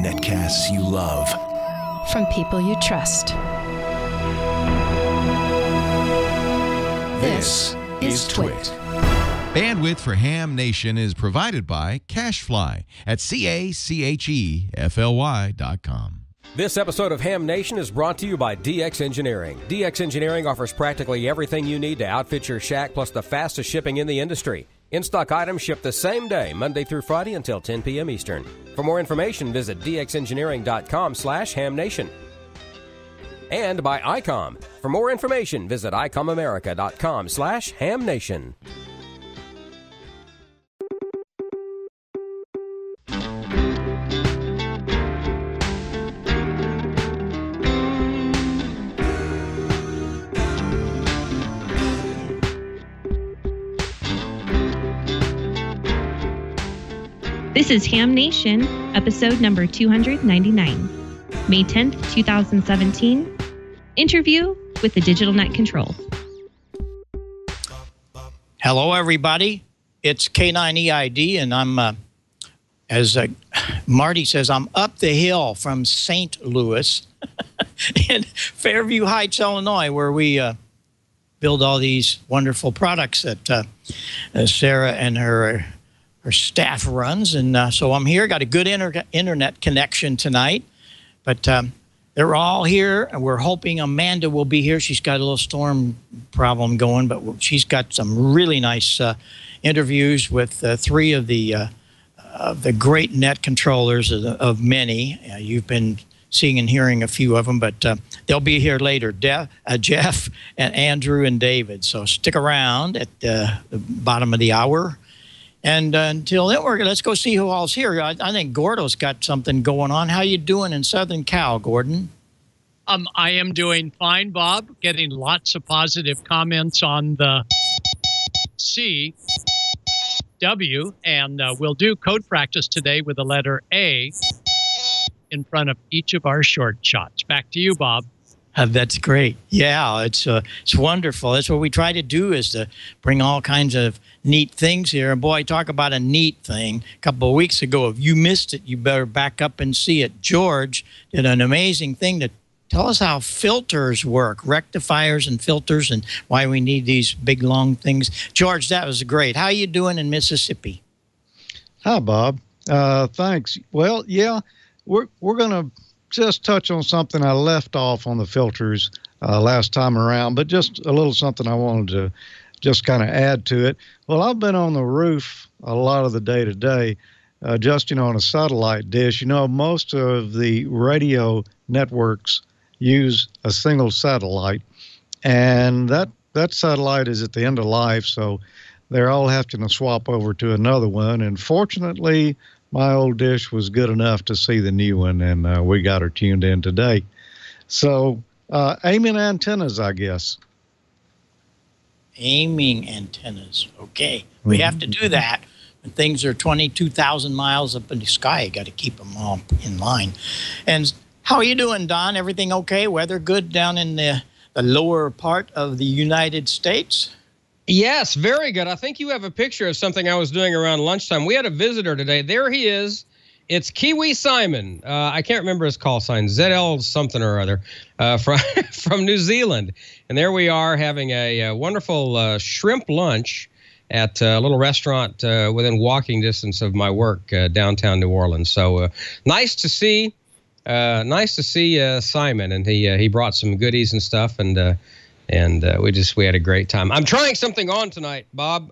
Netcasts you love. From people you trust. This is Twit. Bandwidth for Ham Nation is provided by CacheFly at CACHEFLY.com. This episode of Ham Nation is brought to you by DX Engineering. DX Engineering offers practically everything you need to outfit your shack, plus the fastest shipping in the industry. In-stock items ship the same day, Monday through Friday until 10 p.m. Eastern. For more information, visit dxengineering.com/hamnation. And by Icom. For more information, visit icomamerica.com/hamnation. This is Ham Nation, episode number 299, May 10th, 2017, interview with the Digital Net Control. Hello, everybody. It's K9EID, and I'm, as Marty says, I'm up the hill from St. Louis in Fairview Heights, Illinois, where we build all these wonderful products that Sarah and her staff runs. And so I'm here, got a good internet connection tonight, but they're all here, and we're hoping Amanda will be here. She's got a little storm problem going, but she's got some really nice interviews with three of the great net controllers of many. You've been seeing and hearing a few of them, but they'll be here later, Jeff and Andrew and David. So stick around at the bottom of the hour. And until then, let's go see who all's here. I think Gordo's got something going on. How you doing in Southern Cal, Gordon? I am doing fine, Bob. Getting lots of positive comments on the CW, and we'll do code practice today with the letter A in front of each of our short shots. Back to you, Bob. That's great. Yeah, it's wonderful. That's what we try to do, is to bring all kinds of neat things here. And boy, talk about a neat thing. A couple of weeks ago, if you missed it, you better back up and see it. George did an amazing thing to tell us how filters work, rectifiers and filters, and why we need these big, long things. George, that was great. How you doing in Mississippi? Hi, Bob. Thanks. Well, yeah, we're going to just touch on something I left off on the filters last time around, but just a little something I wanted to just kind of add to it. Well, I've been on the roof a lot of the day to day, just, on a satellite dish. Most of the radio networks use a single satellite, and that satellite is at the end of life, so they're all having to swap over to another one. And fortunately, my old dish was good enough to see the new one, and we got her tuned in today. So, aiming antennas, I guess. Aiming antennas. Okay. We have to do that. When things are 22,000 miles up in the sky, you got to keep them all in line. And how are you doing, Don? Everything okay? Weather good down in the lower part of the United States? Yes, very good. I think you have a picture of something I was doing around lunchtime. We had a visitor today. There he is. It's Kiwi Simon. I can't remember his call sign, ZL something or other, from New Zealand. And there we are having a wonderful shrimp lunch at a little restaurant within walking distance of my work downtown New Orleans. So nice to see Simon, and he brought some goodies and stuff, and we had a great time. I'm trying something on tonight, Bob.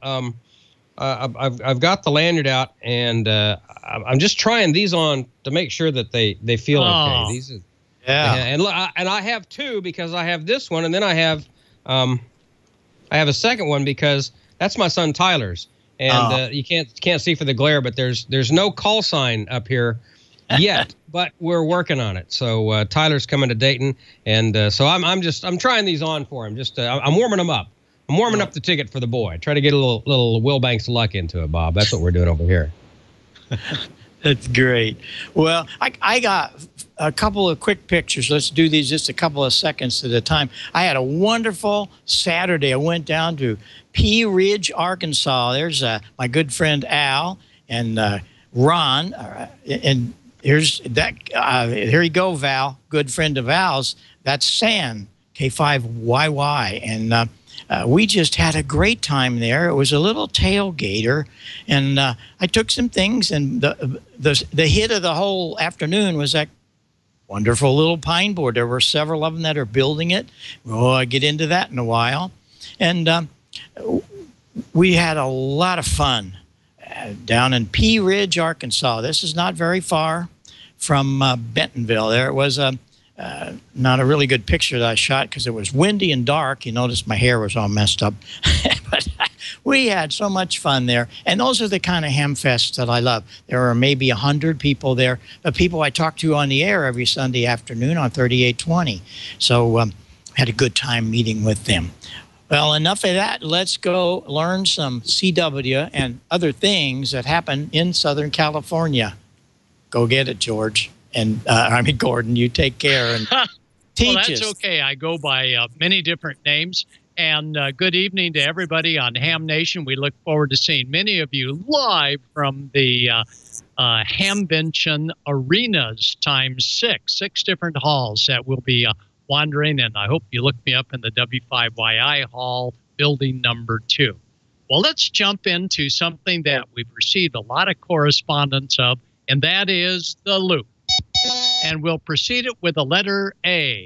I've got the lanyard out, and I'm just trying these on to make sure that they feel okay. These are, and I have two, because I have this one, and then I have a second one because that's my son Tyler's, and you can't see for the glare, but there's no call sign up here yet, but we're working on it. So Tyler's coming to Dayton, and so I'm trying these on for him. I'm warming them up. I'm warming up the ticket for the boy. Try to get a little Will Banks luck into it, Bob. That's what we're doing over here. That's great. Well, I got a couple of quick pictures. Let's do these just a couple of seconds at a time. I had a wonderful Saturday. I went down to Pea Ridge, Arkansas. There's my good friend Al, and Ron, and here's that. Here you go, Val. Good friend of Val's. That's San K5YY, and we just had a great time there. It was a little tailgater, and I took some things, and the hit of the whole afternoon was that wonderful little pine board. There were several of them that are building it. I'll get into that in a while. And we had a lot of fun down in Pea Ridge, Arkansas. This is not very far from Bentonville. There was not a really good picture that I shot because it was windy and dark. You notice my hair was all messed up. But we had so much fun there. And those are the kind of ham fests that I love. There are maybe 100 people there, the people I talk to on the air every Sunday afternoon on 3820. So had a good time meeting with them. Well, enough of that. Let's go learn some CW and other things that happen in Southern California. Go get it, George. And Gordon, you take care and teach us. Well, that's okay. I go by many different names. And good evening to everybody on Ham Nation. We look forward to seeing many of you live from the Hamvention Arenas ×6 different halls that will be wandering. And I hope you look me up in the W5YI hall, building number 2. Well, let's jump into something that we've received a lot of correspondence of, and that is the loop. And we'll proceed it with the letter A.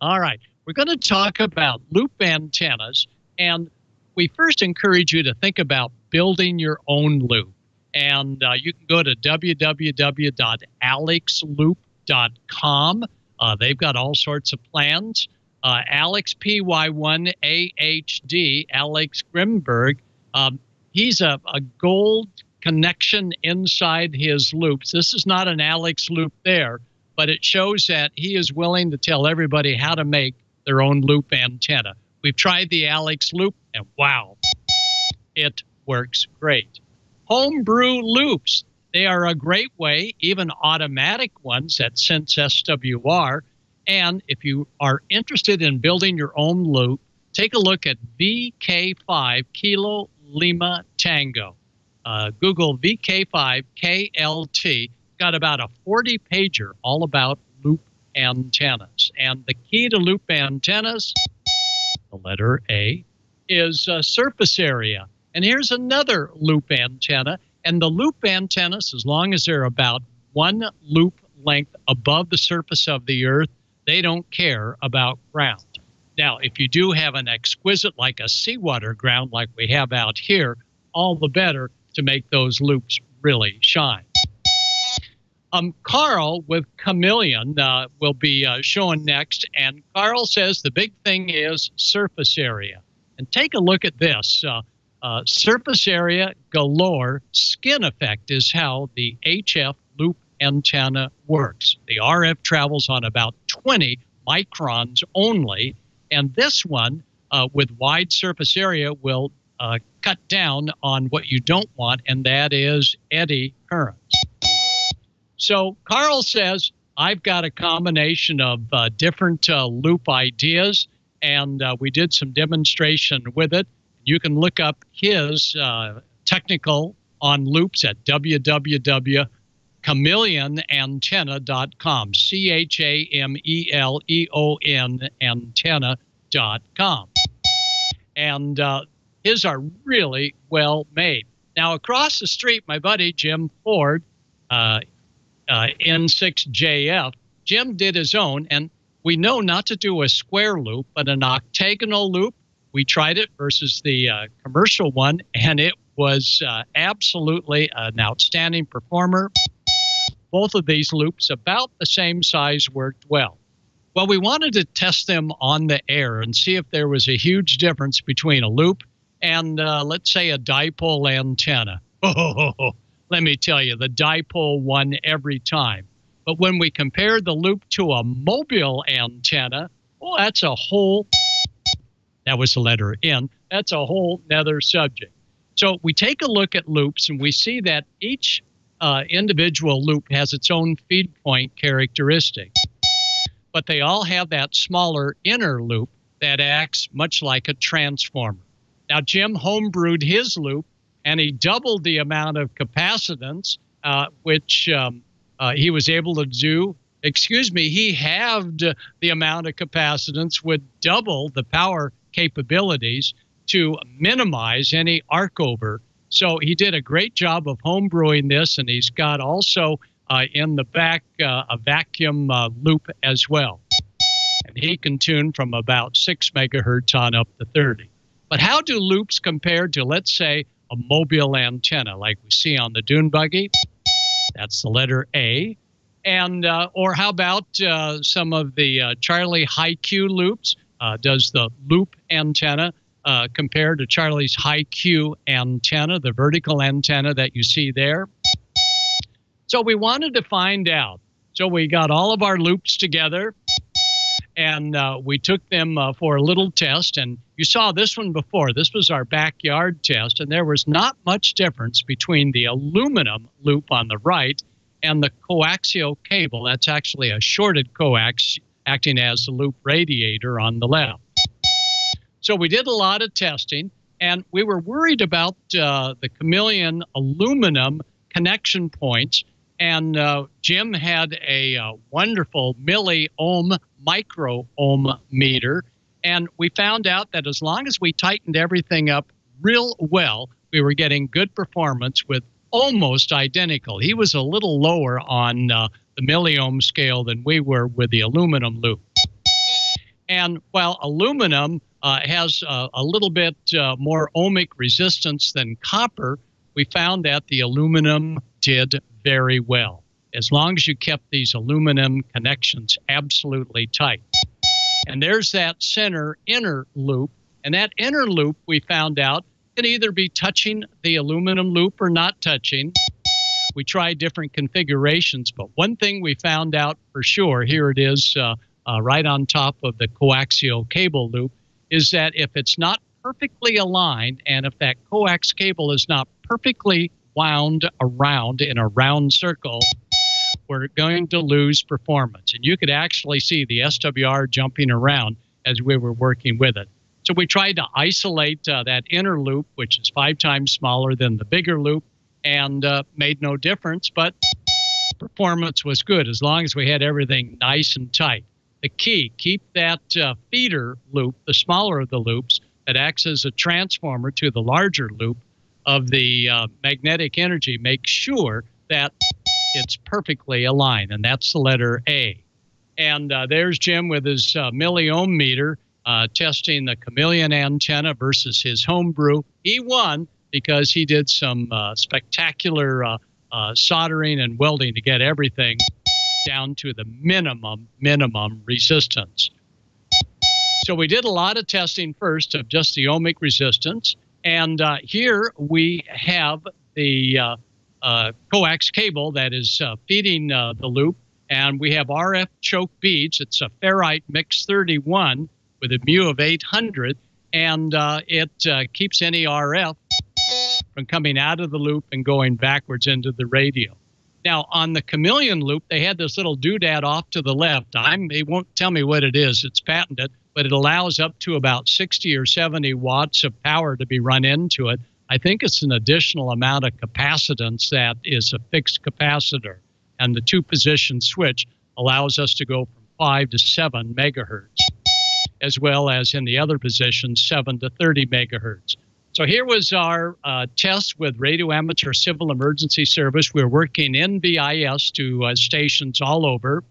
All right. We're going to talk about loop antennas, and we first encourage you to think about building your own loop. And you can go to www.alexloop.com. They've got all sorts of plans. Alex, PY1AHD, Alex Grimberg, he's a gold connection inside his loops. This is not an Alex loop there, but it shows that he is willing to tell everybody how to make their own loop antenna. We've tried the Alex loop, and wow, it works great. Homebrew loops, they are a great way, even automatic ones that sense SWR. And if you are interested in building your own loop, take a look at VK5 Kilo Lima Tango. Google VK5 KLT. Got about a 40-pager all about loop antennas. And the key to loop antennas, the letter A, is surface area. And here's another loop antenna. And the loop antennas, as long as they're about 1 loop length above the surface of the Earth, they don't care about ground. Now, if you do have an exquisite, like a seawater ground like we have out here, all the better to make those loops really shine. Carl with Chameleon will be showing next, and Carl says the big thing is surface area. And take a look at this. Surface area galore. Skin effect is how the HF loop antenna works. The RF travels on about 20 microns only, and this one with wide surface area will cut down on what you don't want, and that is eddy currents. So Carl says, I've got a combination of different loop ideas, and we did some demonstration with it. You can look up his technical on loops at www.chameleonantenna.com, CHAMELEON antenna.com. And his are really well made. Now, across the street, my buddy Jim Ford, N6JF, Jim did his own, and we know not to do a square loop, but an octagonal loop. We tried it versus the commercial one, and it was absolutely an outstanding performer. Both of these loops, about the same size, worked well. Well, we wanted to test them on the air and see if there was a huge difference between a loop and, let's say, a dipole antenna. Oh, let me tell you, the dipole won every time. But when we compared the loop to a mobile antenna, well, that's a whole, that was the letter N, that's a whole nother subject. So we take a look at loops, and we see that each individual loop has its own feed point characteristic. But they all have that smaller inner loop that acts much like a transformer. Now, Jim homebrewed his loop, and he doubled the amount of capacitance, which he was able to do. He halved the amount of capacitance with double the power capabilities to minimize any arc over. So he did a great job of homebrewing this, and he's got also in the back a vacuum loop as well. And he can tune from about 6 megahertz on up to 30. But how do loops compare to, let's say, a mobile antenna like we see on the dune buggy? That's the letter A. And or how about some of the Charlie high Q loops? Does the loop antenna compare to Charlie's high Q antenna, the vertical antenna that you see there? So we wanted to find out. So we got all of our loops together, and we took them for a little test. And you saw this one before. This was our backyard test, and there was not much difference between the aluminum loop on the right and the coaxial cable. That's actually a shorted coax acting as the loop radiator on the left. So we did a lot of testing, and we were worried about the Chameleon aluminum connection points. And Jim had a wonderful milliohm micro-ohm meter. And we found out that as long as we tightened everything up real well, we were getting good performance with almost identical. He was a little lower on the milliohm scale than we were with the aluminum loop. And while aluminum has a little bit more ohmic resistance than copper, we found that the aluminum did very well, as long as you kept these aluminum connections absolutely tight. And there's that center inner loop, and that inner loop, we found out, can either be touching the aluminum loop or not touching. We tried different configurations, but one thing we found out for sure, here it is right on top of the coaxial cable loop, is that if it's not perfectly aligned, and if that coax cable is not perfectly wound around in a round circle, we're going to lose performance. And you could actually see the SWR jumping around as we were working with it. So we tried to isolate that inner loop, which is 5 times smaller than the bigger loop, and made no difference, but performance was good as long as we had everything nice and tight. The key, keep that feeder loop, the smaller of the loops, that acts as a transformer to the larger loop of the magnetic energy. Make sure that it's perfectly aligned, and that's the letter A. And there's Jim with his milliohm meter testing the Chameleon antenna versus his homebrew. He won because he did some spectacular soldering and welding to get everything down to the minimum resistance. So we did a lot of testing first of just the ohmic resistance. And here we have the coax cable that is feeding the loop. And we have RF choke beads. It's a ferrite mix 31 with a mu of 800. And it keeps any RF from coming out of the loop and going backwards into the radio. Now, on the Chameleon loop, they had this little doodad off to the left. They won't tell me what it is. It's patented, but it allows up to about 60 or 70 watts of power to be run into it. I think it's an additional amount of capacitance that is a fixed capacitor. And the 2-position switch allows us to go from 5 to 7 megahertz, as well as in the other position, 7 to 30 megahertz. So here was our test with Radio Amateur Civil Emergency Service. We're working in BIS to stations all over.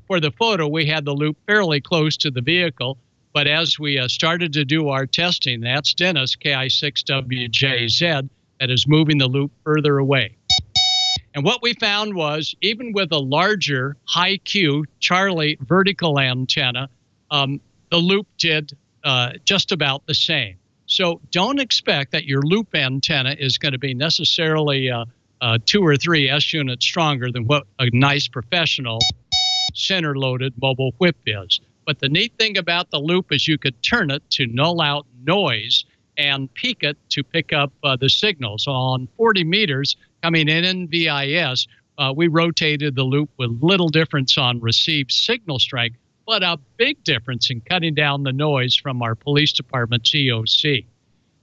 For the photo, we had the loop fairly close to the vehicle, but as we started to do our testing, that's Dennis, KI6WJZ, that is moving the loop further away. And what we found was, even with a larger high Q Charlie vertical antenna, the loop did just about the same. So don't expect that your loop antenna is going to be necessarily 2 or 3 S units stronger than what a nice professional center-loaded mobile whip is. But the neat thing about the loop is you could turn it to null out noise and peak it to pick up the signal. So on 40 meters coming in VIS, we rotated the loop with little difference on received signal strength, but a big difference in cutting down the noise from our police department's EOC.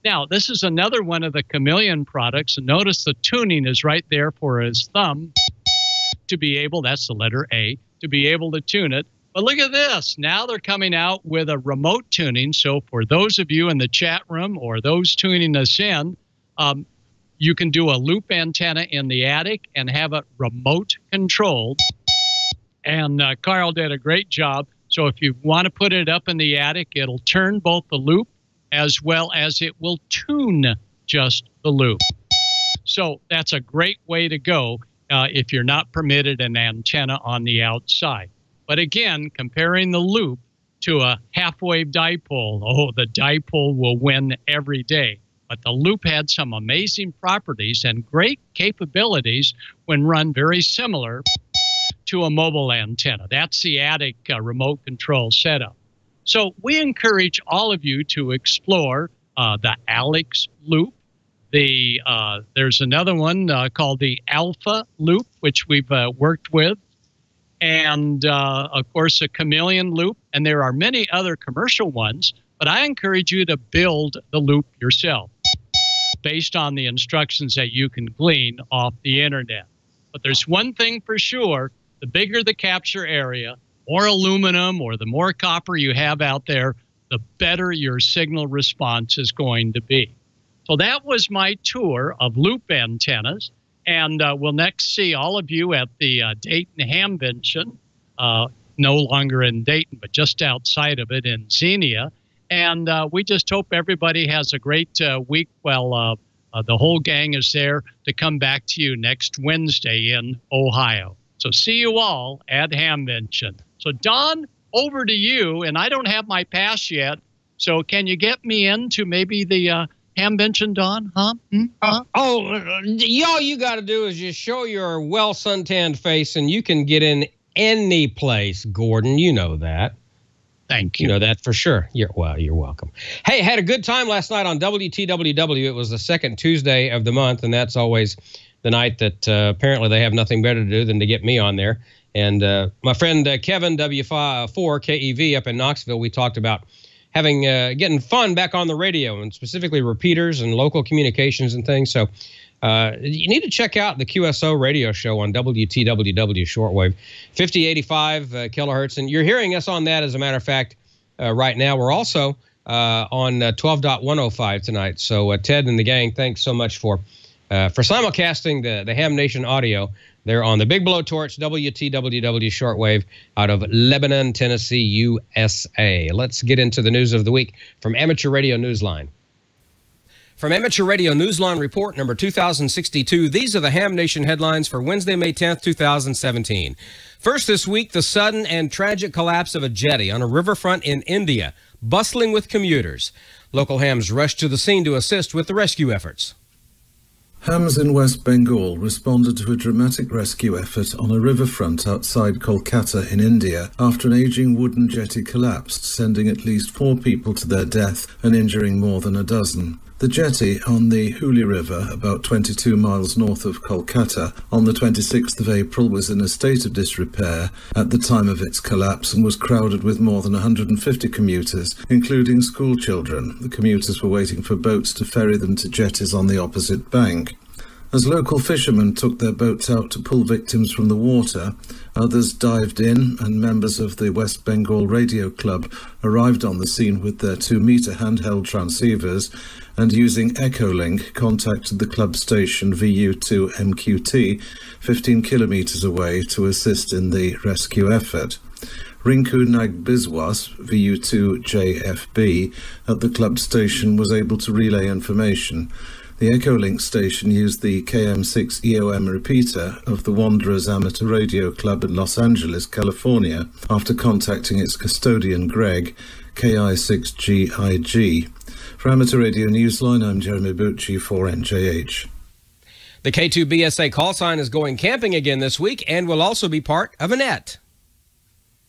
Now, this is another one of the Chameleon products. And notice the tuning is right there for his thumb to be able, that's the letter A, to be able to tune it. But look at this. Now they're coming out with a remote tuning. So for those of you in the chat room or those tuning us in, you can do a loop antenna in the attic and have it remote controlled. And Carl did a great job. So if you want to put it up in the attic, it'll turn both the loop as well as it will tune just the loop. So that's a great way to go if you're not permitted an antenna on the outside. But again, comparing the loop to a half-wave dipole, oh, the dipole will win every day. But the loop had some amazing properties and great capabilities when run very similar to a mobile antenna. That's the attic remote control setup. So we encourage all of you to explore the Alex loop. There's another one called the Alpha loop, which we've worked with. And, of course, a Chameleon loop. And there are many other commercial ones. But I encourage you to build the loop yourself based on the instructions that you can glean off the internet. But there's one thing for sure. The bigger the capture area, more aluminum or the more copper you have out there, the better your signal response is going to be. So that was my tour of loop antennas. And we'll next see all of you at the Dayton Hamvention, no longer in Dayton, but just outside of it in Xenia. And we just hope everybody has a great week while the whole gang is there to come back to you next Wednesday in Ohio. So see you all at Hamvention. So, Don, over to you. And I don't have my pass yet. So can you get me into maybe the Hamvention, Don? Huh? All you got to do is just show your well suntanned face, and you can get in any place, Gordon. You know that. Thank you. You know that for sure. You're welcome. Hey, had a good time last night on WTWW. It was the second Tuesday of the month, and that's always the night that apparently they have nothing better to do than to get me on there. And my friend Kevin, W4KEV up in Knoxville, we talked about having getting fun back on the radio, and specifically repeaters and local communications and things. So you need to check out the QSO radio show on WTWW shortwave, 5085 kilohertz. And you're hearing us on that, as a matter of fact, right now. We're also on 12.105 tonight. So Ted and the gang, thanks so much for simulcasting the Ham Nation audio there on the Big Blowtorch WTWW shortwave out of Lebanon, Tennessee, USA. Let's get into the news of the week from Amateur Radio Newsline. From Amateur Radio Newsline Report number 2062, these are the Ham Nation headlines for Wednesday, May 10th, 2017. First this week, the sudden and tragic collapse of a jetty on a riverfront in India, bustling with commuters. Local hams rushed to the scene to assist with the rescue efforts. Hams in West Bengal responded to a dramatic rescue effort on a riverfront outside Kolkata in India after an aging wooden jetty collapsed, sending at least 4 people to their death and injuring more than a dozen. The jetty on the Hooghly River, about 22 miles north of Kolkata, on the 26th of April was in a state of disrepair at the time of its collapse and was crowded with more than 150 commuters, including school children. The commuters were waiting for boats to ferry them to jetties on the opposite bank. As local fishermen took their boats out to pull victims from the water, others dived in, and members of the West Bengal Radio Club arrived on the scene with their 2-meter handheld transceivers and, using Echolink, contacted the club station VU2MQT 15 kilometers away to assist in the rescue effort. Rinku Nag Biswas, VU2JFB, at the club station was able to relay information. The Echolink station used the KM6 EOM repeater of the Wanderers Amateur Radio Club in Los Angeles, California, after contacting its custodian, Greg, KI6GIG. For Amateur Radio Newsline, I'm Jeremy Bucci for NJH. The K2BSA call sign is going camping again this week and will also be part of a net.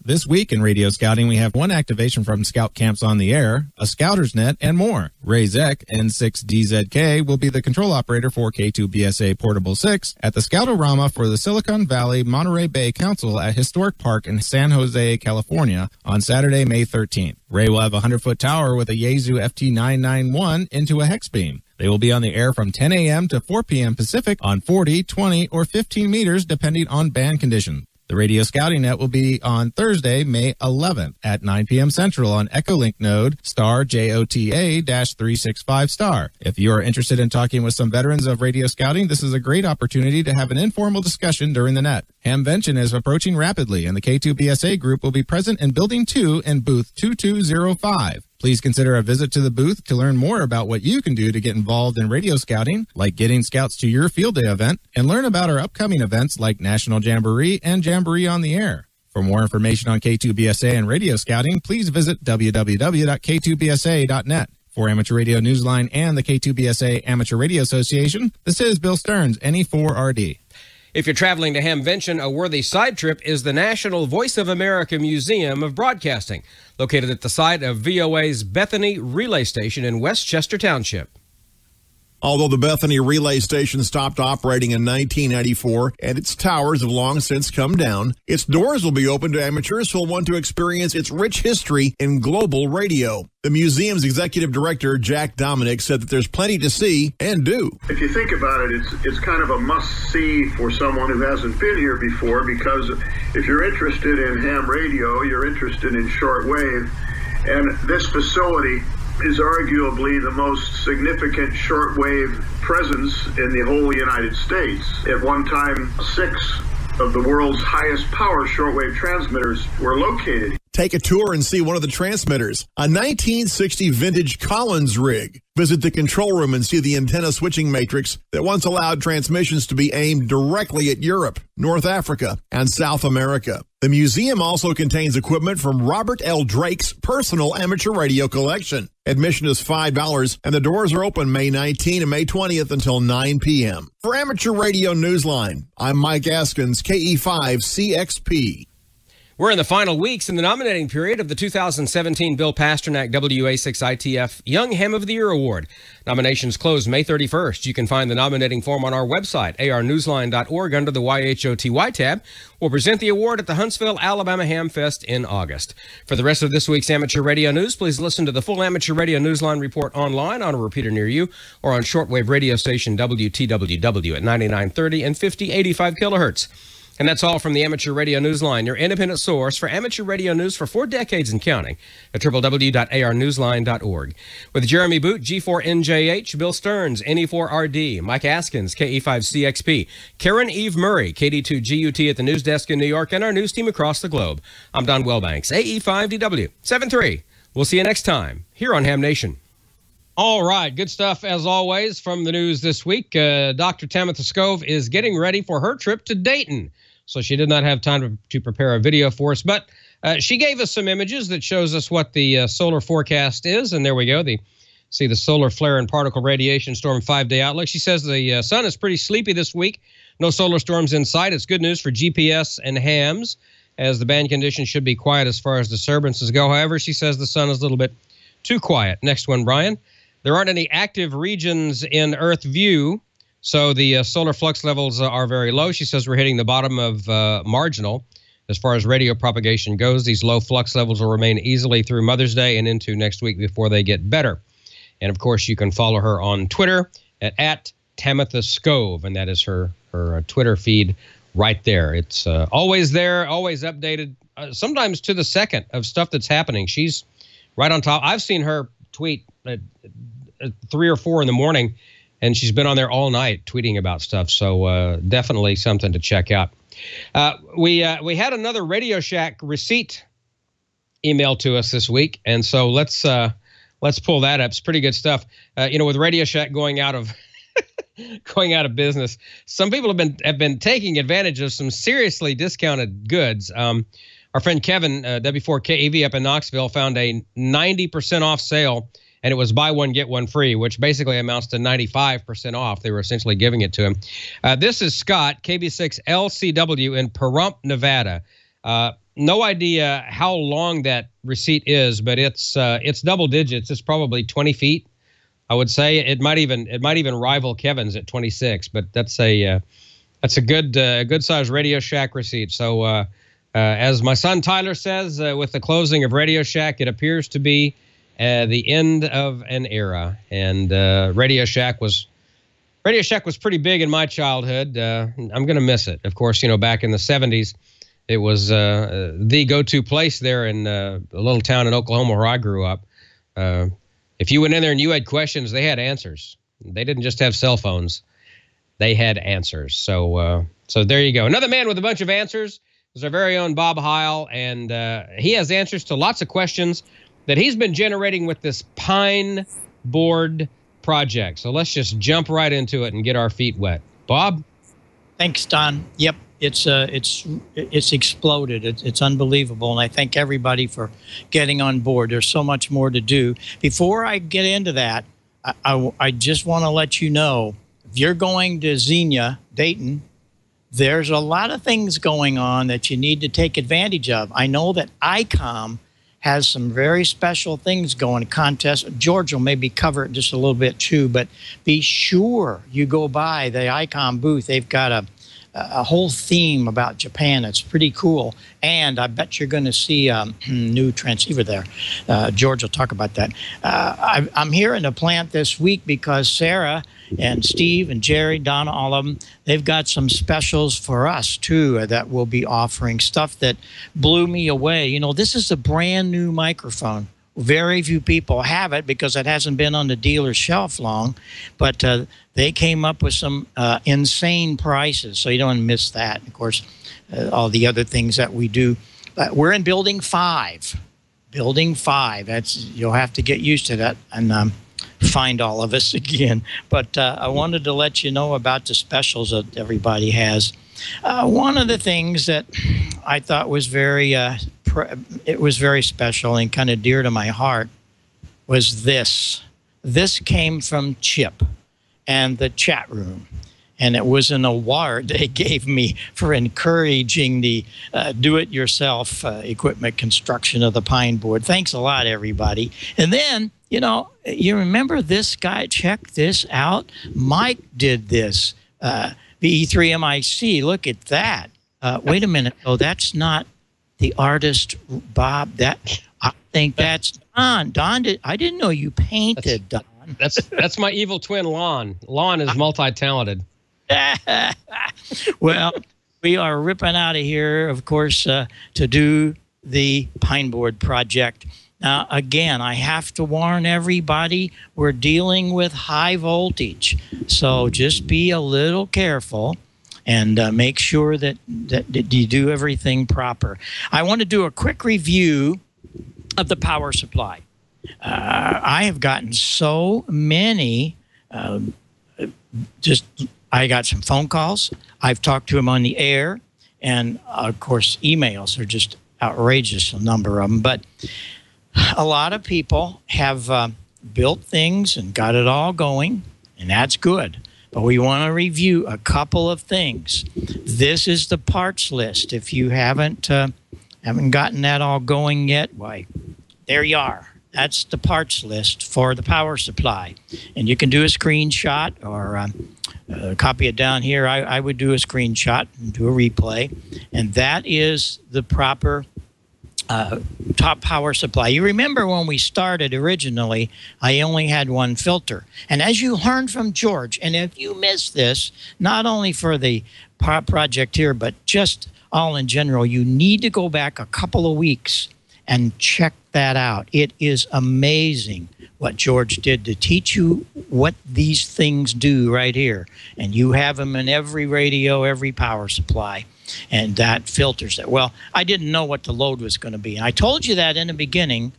This week in Radio Scouting, we have one activation from Scout Camps on the Air, a Scouter's Net, and more. Ray Zeck, N6DZK, will be the control operator for K2BSA Portable 6 at the Scoutorama for the Silicon Valley Monterey Bay Council at Historic Park in San Jose, California on Saturday, May 13th. Ray will have a 100-foot tower with a Yaesu FT991 into a hex beam. They will be on the air from 10 a.m. to 4 p.m. Pacific on 40, 20, or 15 meters depending on band condition. The Radio Scouting Net will be on Thursday, May 11th at 9 p.m. Central on Echolink node star JOTA-365 star. If you are interested in talking with some veterans of radio scouting, this is a great opportunity to have an informal discussion during the net. Hamvention is approaching rapidly, and the K2BSA group will be present in Building 2 in booth 2205. Please consider a visit to the booth to learn more about what you can do to get involved in radio scouting, like getting scouts to your field day event, and learn about our upcoming events like National Jamboree and Jamboree on the Air. For more information on K2BSA and radio scouting, please visit www.k2bsa.net. For Amateur Radio Newsline and the K2BSA Amateur Radio Association, this is Bill Stearns, NE4RD. If you're traveling to Hamvention, a worthy side trip is the National Voice of America Museum of Broadcasting, located at the site of VOA's Bethany Relay Station in Westchester Township. Although the Bethany Relay Station stopped operating in 1994 and its towers have long since come down, its doors will be open to amateurs who will want to experience its rich history in global radio. The museum's executive director, Jack Dominic, said that there's plenty to see and do. If you think about it, it's kind of a must-see for someone who hasn't been here before, because if you're interested in ham radio, you're interested in shortwave, and this facility is arguably the most significant shortwave presence in the whole United States. At one time, 6 of the world's highest power shortwave transmitters were located. Take a tour and see one of the transmitters, a 1960 vintage Collins rig. Visit the control room and see the antenna switching matrix that once allowed transmissions to be aimed directly at Europe, North Africa, and South America. The museum also contains equipment from Robert L. Drake's personal amateur radio collection. Admission is $5, and the doors are open May 19 and May 20th until 9 p.m. For Amateur Radio Newsline, I'm Mike Askins, KE5CXP. We're in the final weeks in the nominating period of the 2017 Bill Pasternak WA6ITF Young Ham of the Year Award. Nominations close May 31st. You can find the nominating form on our website, arnewsline.org, under the YHOTY tab. We'll present the award at the Huntsville, Alabama Ham Fest in August. For the rest of this week's Amateur Radio News, please listen to the full Amateur Radio Newsline report online on a repeater near you or on shortwave radio station WTWW at 9930 and 5085 kilohertz. And that's all from the Amateur Radio Newsline, your independent source for amateur radio news for 4 decades and counting at www.arnewsline.org. With Jeremy Boot, G4NJH, Bill Stearns, NE4RD, Mike Askins, KE5CXP, Karen Eve Murray, KD2GUT at the news desk in New York, and our news team across the globe. I'm Don Wellbanks, AE5DW 73. We'll see you next time here on Ham Nation. All right, good stuff as always from the news this week. Dr. Tamitha Skov is getting ready for her trip to Dayton. So she did not have time to prepare a video for us, but she gave us some images that shows us what the solar forecast is. And there we go. See the solar flare and particle radiation storm 5-day outlook. She says the sun is pretty sleepy this week. No solar storms in sight. It's good news for GPS and hams, as the band conditions should be quiet as far as disturbances go. However, she says the sun is a little bit too quiet. Next one, Brian. There aren't any active regions in Earth view, so the solar flux levels are very low. She says we're hitting the bottom of marginal as far as radio propagation goes. These low flux levels will remain easily through Mother's Day and into next week before they get better. And, of course, you can follow her on Twitter at Tamitha Skov, and that is her Twitter feed right there. It's always there, always updated, sometimes to the second of stuff that's happening. She's right on top. I've seen her tweet at 3 or 4 in the morning, and she's been on there all night tweeting about stuff. So definitely something to check out. We had another RadioShack receipt emailed to us this week, and so let's pull that up. It's pretty good stuff. With RadioShack going out of business, some people have been taking advantage of some seriously discounted goods. Our friend Kevin, W4KEV up in Knoxville, found a 90% off sale, and it was buy one, get one free, which basically amounts to 95% off. They were essentially giving it to him. This is Scott, KB6LCW in Pahrump, Nevada. no idea how long that receipt is, but it's double digits. It's probably 20 feet. I would say it might even rival Kevin's at 26, but that's a good size Radio Shack receipt. So as my son Tyler says, with the closing of Radio Shack, it appears to be the end of an era. And Radio Shack was pretty big in my childhood. I'm going to miss it. Of course, back in the 70s, it was the go-to place there in a little town in Oklahoma where I grew up. If you went in there and you had questions, they had answers. They didn't just have cell phones. They had answers. So there you go. Another man with a bunch of answers is our very own Bob Heil, and he has answers to lots of questions that he's been generating with this pine board project. So let's just jump right into it and get our feet wet. Bob? Thanks, Don. Yep. It's exploded. It's unbelievable, and I thank everybody for getting on board. There's so much more to do. Before I get into that, I just want to let you know, if you're going to Xenia, Dayton, there's a lot of things going on that you need to take advantage of. I know that Icom has some very special things going, contests. George will maybe cover it just a little bit too, but be sure you go by the Icom booth. They've got a whole theme about Japan. It's pretty cool. And I bet you're going to see a new transceiver there. George will talk about that. I'm here in the plant this week because Sarah and Steve and Jerry, Donna, all of them, they've got some specials for us, too, that we'll be offering, stuff that blew me away. This is a brand new microphone. Very few people have it because it hasn't been on the dealer's shelf long, but they came up with some insane prices, so you don't want to miss that. Of course, all the other things that we do. We're in Building 5. Building 5. You'll have to get used to that and find all of us again. But I wanted to let you know about the specials that everybody has. One of the things that I thought was very special and kind of dear to my heart was this. This came from Chip and the chat room, and it was an award they gave me for encouraging the do-it-yourself equipment construction of the pine board. Thanks a lot, everybody. And then, you remember this guy? Check this out. Mike did this. VE3MIC, look at that. Wait a minute. Oh, that's not the artist, Bob. I think that's Don. Don, I didn't know you painted, Don. That's my evil twin, Lon. Lon is multi-talented. Well, we are ripping out of here, of course, to do the pine board project. Now, again, I have to warn everybody, we're dealing with high voltage. So just be a little careful and make sure that you do everything proper. I want to do a quick review of the power supply. I have gotten so many, I got some phone calls. I've talked to them on the air. And, of course, emails are just outrageous, a number of them. But a lot of people have built things and got it all going, and that's good. But we want to review a couple of things. This is the parts list. If you haven't gotten that all going yet, why, there you are. That's the parts list for the power supply. And you can do a screenshot or copy it down here. I would do a screenshot and do a replay. And that is the proper top power supply. You remember when we started originally, I only had one filter. And as you learned from George, and if you missed this, not only for the project here, but just all in general, you need to go back a couple of weeks and check that out. It is amazing what George did to teach you what these things do right here. And you have them in every radio, every power supply. And that filters it. Well, I didn't know what the load was going to be. I told you that in the beginning,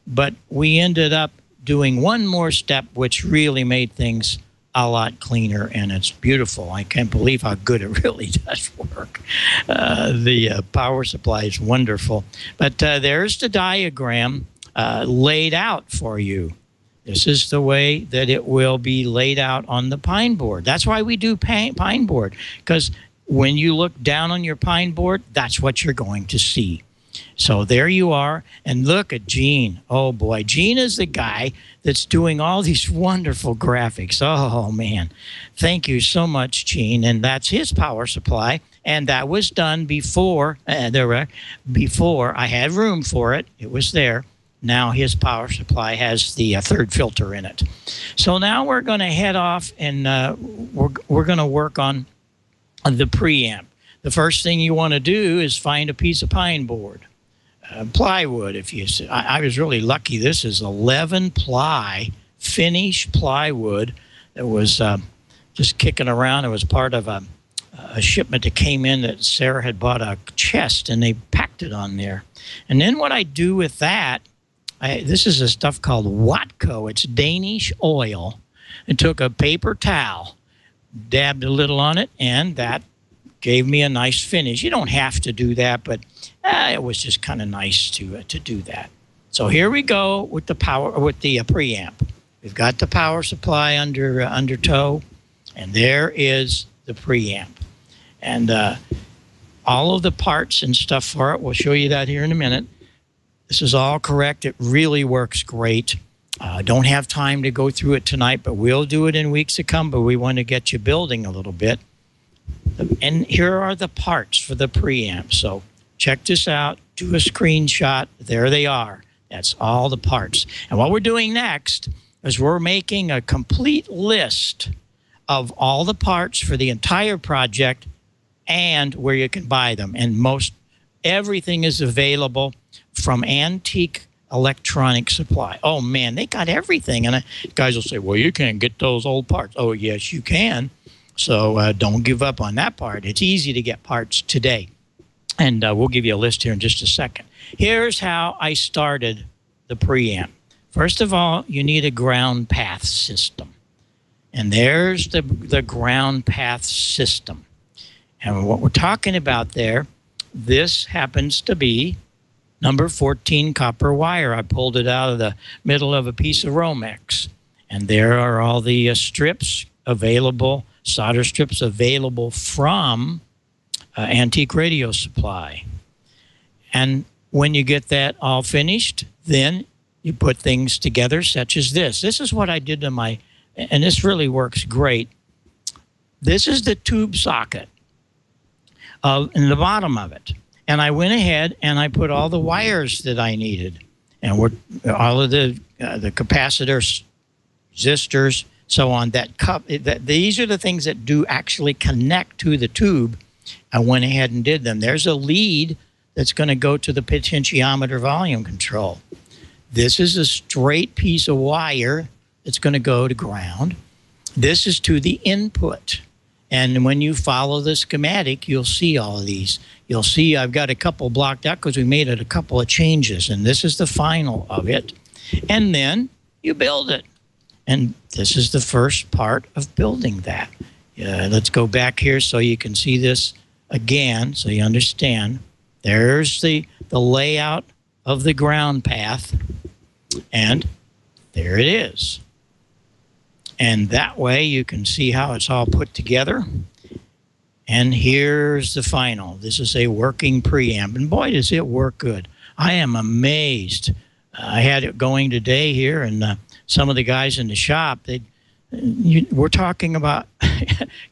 but we ended up doing one more step, which really made things a lot cleaner, and it's beautiful. I can't believe how good it really does work. The power supply is wonderful. But there's the diagram laid out for you. This is the way that it will be laid out on the pine board. That's why we do pine board, because when you look down on your pine board, that's what you're going to see. So there you are. And look at Gene. Oh, boy. Gene is the guy that's doing all these wonderful graphics. Oh, man. Thank you so much, Gene. And that's his power supply. And that was done before before I had room for it. It was there. Now his power supply has the third filter in it. So now we're going to head off and we're going to work on the preamp. The first thing you want to do is find a piece of pine board, plywood. I was really lucky. This is 11 ply finish plywood that was just kicking around. It was part of a shipment that came in that Sarah had bought a chest, and they packed it on there. And then what I do with that, this is a stuff called Watco. It's Danish oil. And took a paper towel, dabbed a little on it, and that gave me a nice finish. You don't have to do that, but it was just kind of nice to do that. So here we go with the preamp. We've got the power supply under tow, and there is the preamp. And all of the parts and stuff for it, we'll show you that here in a minute. This is all correct. It really works great. Don't have time to go through it tonight, but we'll do it in weeks to come, but we want to get you building a little bit. And here are the parts for the preamp. So check this out. Do a screenshot. There they are. That's all the parts. And what we're doing next is we're making a complete list of all the parts for the entire project and where you can buy them. And everything is available from Antique Electronic Supply. Oh, man, they got everything. And guys will say, well, you can't get those old parts. Oh, yes, you can. So don't give up on that part. It's easy to get parts today. And we'll give you a list here in just a second. Here's how I started the preamp. First of all, you need a ground path system. And there's the ground path system. And what we're talking about there, this happens to be number 14 copper wire. I pulled it out of the middle of a piece of Romex. And there are all the strips available, solder strips available from Antique Radio Supply. And when you get that all finished, then you put things together such as this. This is what I did to my, and this really works great. This is the tube socket in the bottom of it. And I went ahead and I put all the wires that I needed. And all of the capacitors, resistors, so on. These are the things that do actually connect to the tube. I went ahead and did them. There's a lead that's going to go to the potentiometer volume control. This is a straight piece of wire that's going to go to ground. This is to the input. And when you follow the schematic, you'll see all of these. You'll see I've got a couple blocked out because we made it a couple of changes. And this is the final of it. And then you build it. And this is the first part of building that. Let's go back here so you can see this again so you understand. There's the layout of the ground path. And there it is. And that way you can see how it's all put together. And here's the final. This is a working preamp. And boy, does it work good. I am amazed. I had it going today here, and some of the guys in the shop, we're talking about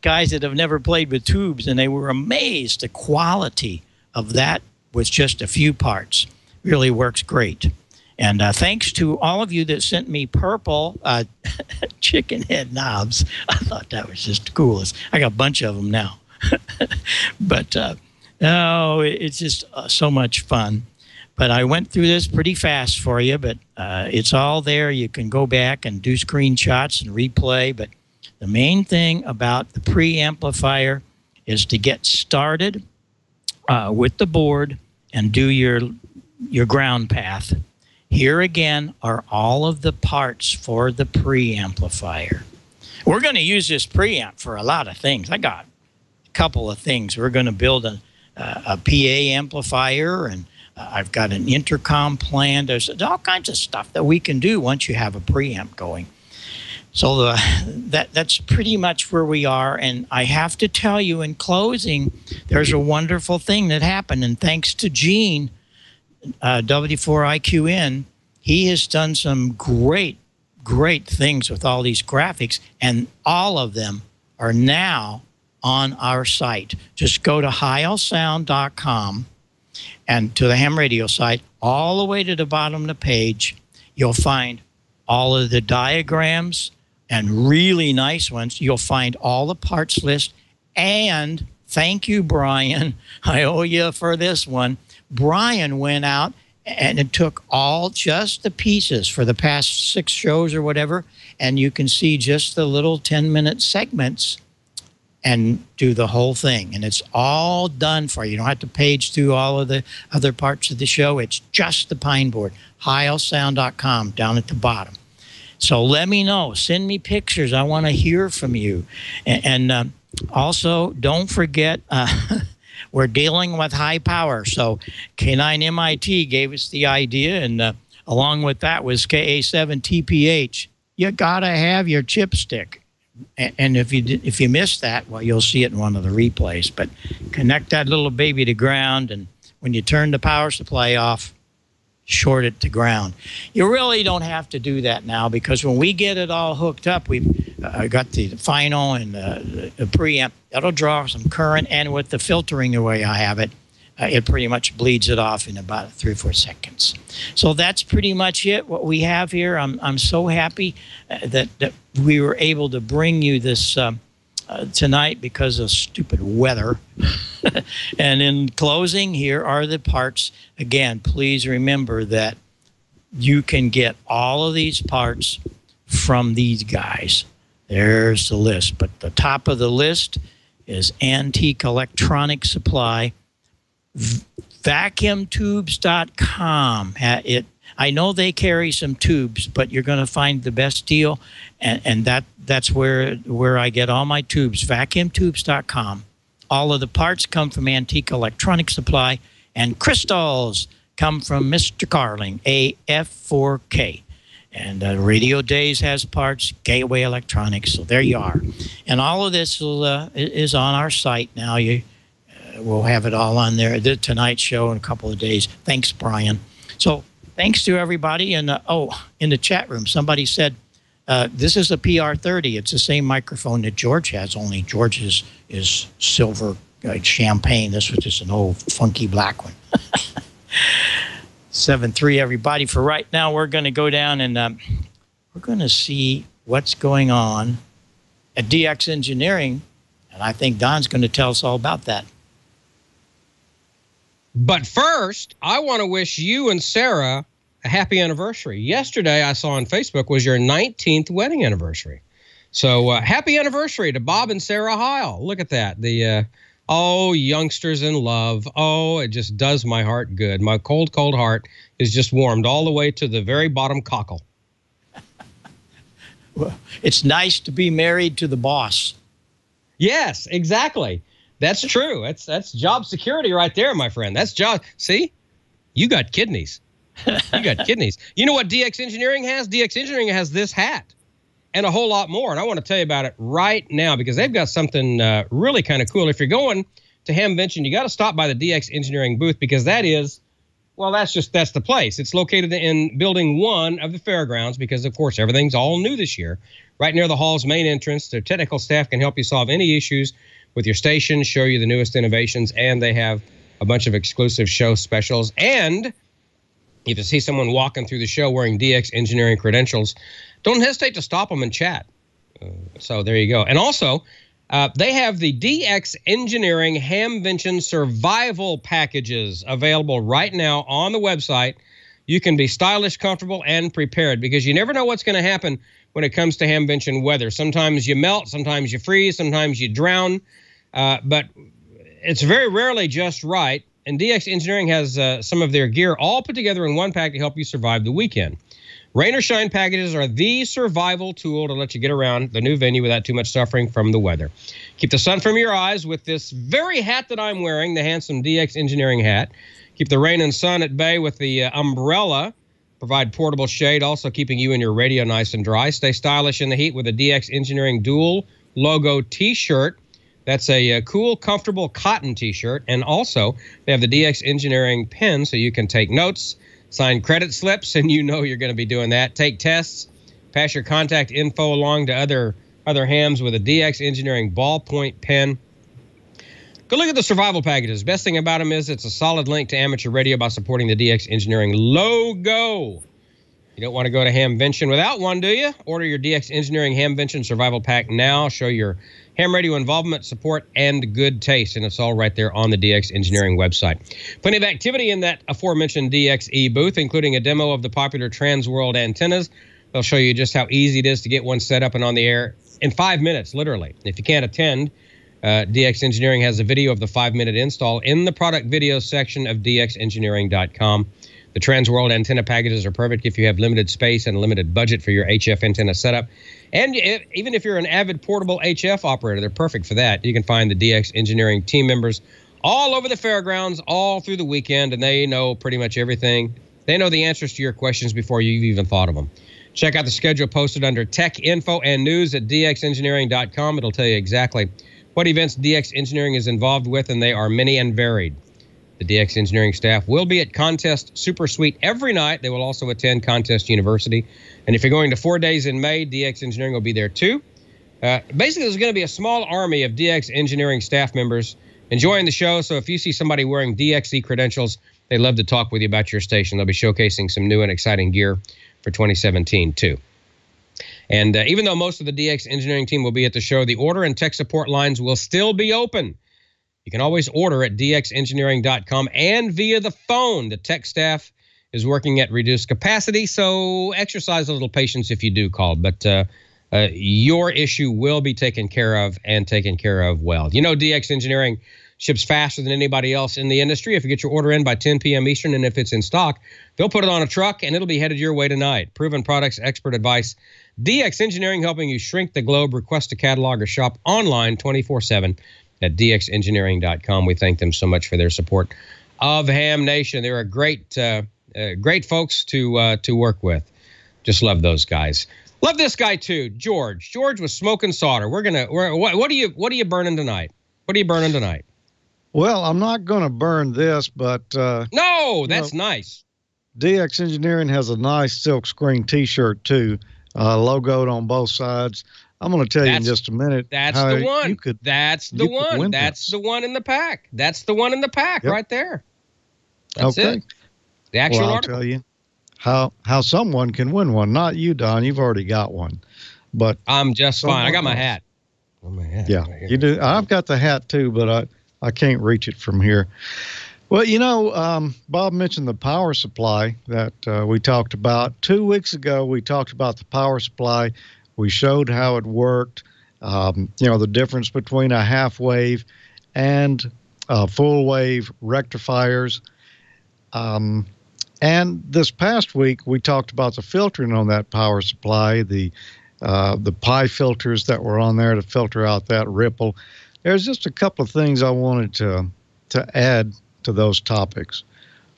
guys that have never played with tubes, and they were amazed the quality of that with just a few parts. Really works great. And thanks to all of you that sent me purple chicken head knobs. I thought that was just the coolest. I got a bunch of them now. But it's just so much fun. But I went through this pretty fast for you, but it's all there. You can go back and do screenshots and replay. But the main thing about the preamplifier is to get started with the board and do your ground path. Here again are all of the parts for the preamplifier. We're going to use this preamp for a lot of things. I got a couple of things. We're going to build a PA amplifier, and I've got an intercom planned. There's all kinds of stuff that we can do once you have a preamp going. So that's pretty much where we are. And I have to tell you in closing, there's a wonderful thing that happened. And thanks to Gene, W4IQN, he has done some great things with all these graphics, and all of them are now on our site. Just go to HileSound.com and to the ham radio site, all the way to the bottom of the page, you'll find all of the diagrams and really nice ones. You'll find all the parts list. And thank you, Brian. I owe you for this one. Brian went out and it took just the pieces for the past 6 shows or whatever, and you can see just the little 10-minute segments and do the whole thing. And it's all done for you. You don't have to page through all of the other parts of the show. It's just the Pine Board. HileSound.com down at the bottom. So let me know. Send me pictures. I want to hear from you. And also, don't forget, we're dealing with high power. So K9MIT gave us the idea, and along with that was KA7TPH. You got to have your chipstick. And if you missed that, well, you'll see it in one of the replays. But connect that little baby to ground, and when you turn the power supply off, short it to ground. You really don't have to do that now, because when we get it all hooked up, we've got the final and the preamp. That'll draw some current, and with the filtering the way I have it, it pretty much bleeds it off in about 3 or 4 seconds. So that's pretty much it, what we have here. I'm so happy that we were able to bring you this tonight because of stupid weather. And in closing, here are the parts. Again, please remember that you can get all of these parts from these guys. There's the list. But the top of the list is Antique Electronic Supply. VacuumTubes.com. I know they carry some tubes, but you're going to find the best deal, and that's where I get all my tubes. VacuumTubes.com. All of the parts come from Antique Electronic Supply, and crystals come from Mr. Carling, AF4K. And Radio Days has parts, Gateway Electronics, so there you are. And all of this is on our site now. We'll have it all on there. The Tonight Show in a couple of days. Thanks, Brian. So thanks to everybody. And in the chat room, somebody said, this is a PR30. It's the same microphone that George has, only George's is silver, like champagne. This was just an old funky black one. 7-3, everybody. For right now, we're going to go down and we're going to see what's going on at DX Engineering. And I think Don's going to tell us all about that. But first, I want to wish you and Sarah a happy anniversary. Yesterday, I saw on Facebook, was your 19th wedding anniversary. So happy anniversary to Bob and Sarah Heil. Look at that. The youngsters in love. Oh, it just does my heart good. My cold, cold heart is just warmed all the way to the very bottom cockle. Well, it's nice to be married to the boss. Yes, exactly. That's true. That's job security right there, my friend. That's job. See, you got kidneys. You got kidneys. You know what DX Engineering has? DX Engineering has this hat and a whole lot more. And I want to tell you about it right now because they've got something really kind of cool. If you're going to Hamvention, you got to stop by the DX Engineering booth because that's the place. It's located in Building 1 of the Fairgrounds because, of course, everything's all new this year. Right near the hall's main entrance, their technical staff can help you solve any issues with your station, show you the newest innovations, and they have a bunch of exclusive show specials. And if you see someone walking through the show wearing DX Engineering credentials, don't hesitate to stop them and chat. So there you go. And also, they have the DX Engineering Hamvention Survival Packages available right now on the website. You can be stylish, comfortable, and prepared because you never know what's going to happen when it comes to Hamvention weather. Sometimes you melt, sometimes you freeze, sometimes you drown. But it's very rarely just right. And DX Engineering has some of their gear all put together in one pack to help you survive the weekend. Rain or shine packages are the survival tool to let you get around the new venue without too much suffering from the weather. Keep the sun from your eyes with this very hat that I'm wearing, the handsome DX Engineering hat. Keep the rain and sun at bay with the umbrella. Provide portable shade, also keeping you and your radio nice and dry. Stay stylish in the heat with a DX Engineering dual logo T-shirt. That's a cool, comfortable cotton T-shirt. And also, they have the DX Engineering pen, so you can take notes, sign credit slips, and you know you're going to be doing that. Take tests, pass your contact info along to other hams with a DX Engineering ballpoint pen. Go look at the survival packages. Best thing about them is it's a solid link to amateur radio by supporting the DX Engineering logo. You don't want to go to Hamvention without one, do you? Order your DX Engineering Hamvention Survival Pack now. Show your ham radio involvement, support, and good taste. And it's all right there on the DX Engineering website. Plenty of activity in that aforementioned DXE booth, including a demo of the popular Transworld antennas. They'll show you just how easy it is to get one set up and on the air in 5 minutes, literally. If you can't attend, DX Engineering has a video of the 5-minute install in the product video section of dxengineering.com. The Transworld antenna packages are perfect if you have limited space and a limited budget for your HF antenna setup. And even if you're an avid portable HF operator, they're perfect for that. You can find the DX Engineering team members all over the fairgrounds, all through the weekend, and they know pretty much everything. They know the answers to your questions before you've even thought of them. Check out the schedule posted under Tech Info and News at dxengineering.com. It'll tell you exactly what events DX Engineering is involved with, and they are many and varied. The DX Engineering staff will be at Contest Super Suite every night. They will also attend Contest University. And if you're going to 4 days in May, DX Engineering will be there too. Basically, there's going to be a small army of DX Engineering staff members enjoying the show. So if you see somebody wearing DXE credentials, they'd love to talk with you about your station. They'll be showcasing some new and exciting gear for 2017 too. And even though most of the DX Engineering team will be at the show, the order and tech support lines will still be open. You can always order at dxengineering.com and via the phone. The tech staff is working at reduced capacity, so exercise a little patience if you do call. But your issue will be taken care of and taken care of well. You know, DX Engineering ships faster than anybody else in the industry. If you get your order in by 10 p.m. Eastern and if it's in stock, they'll put it on a truck and it'll be headed your way tonight. Proven products, expert advice. DX Engineering helping you shrink the globe. Request a catalog or shop online 24/7 at dxengineering.com. We thank them so much for their support of Ham Nation. They're a great folks to work with. Just love those guys. Love this guy too, George. George was smoking solder. What are you burning tonight? What are you burning tonight? Well, I'm not going to burn this, but no, that's nice. DX Engineering has a nice silk screen T-shirt too, logoed on both sides. I'm going to tell you in just a minute. That's the one. That's the one. That's the one in the pack. That's the one in the pack right there. That's it. The actual article. I'll tell you how someone can win one. Not you, Don. You've already got one. But I'm just fine. I got my hat. Yeah, you do. I've got the hat too, but I can't reach it from here. Well, you know, Bob mentioned the power supply that we talked about. 2 weeks ago, we talked about the power supply. We showed how it worked, you know, the difference between a half wave and full wave rectifiers. And this past week, we talked about the filtering on that power supply, the pi filters that were on there to filter out that ripple. There's just a couple of things I wanted to add to those topics.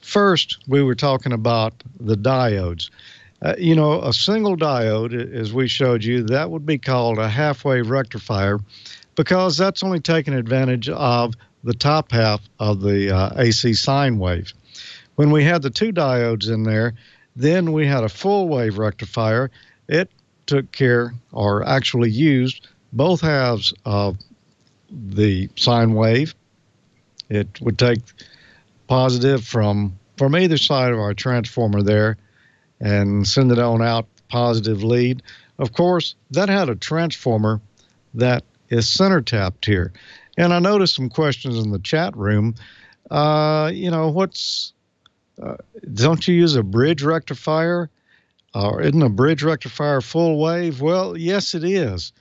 First, we were talking about the diodes. You know, a single diode, as we showed you, that would be called a half-wave rectifier because that's only taking advantage of the top half of the AC sine wave. When we had the two diodes in there, then we had a full-wave rectifier. It took care, or actually used, both halves of the sine wave. It would take positive from either side of our transformer there and send it on out positive lead. Of course, that had a transformer that is center tapped here. And I noticed some questions in the chat room. You know, don't you use a bridge rectifier? Or isn't a bridge rectifier full wave? Well, yes, it is.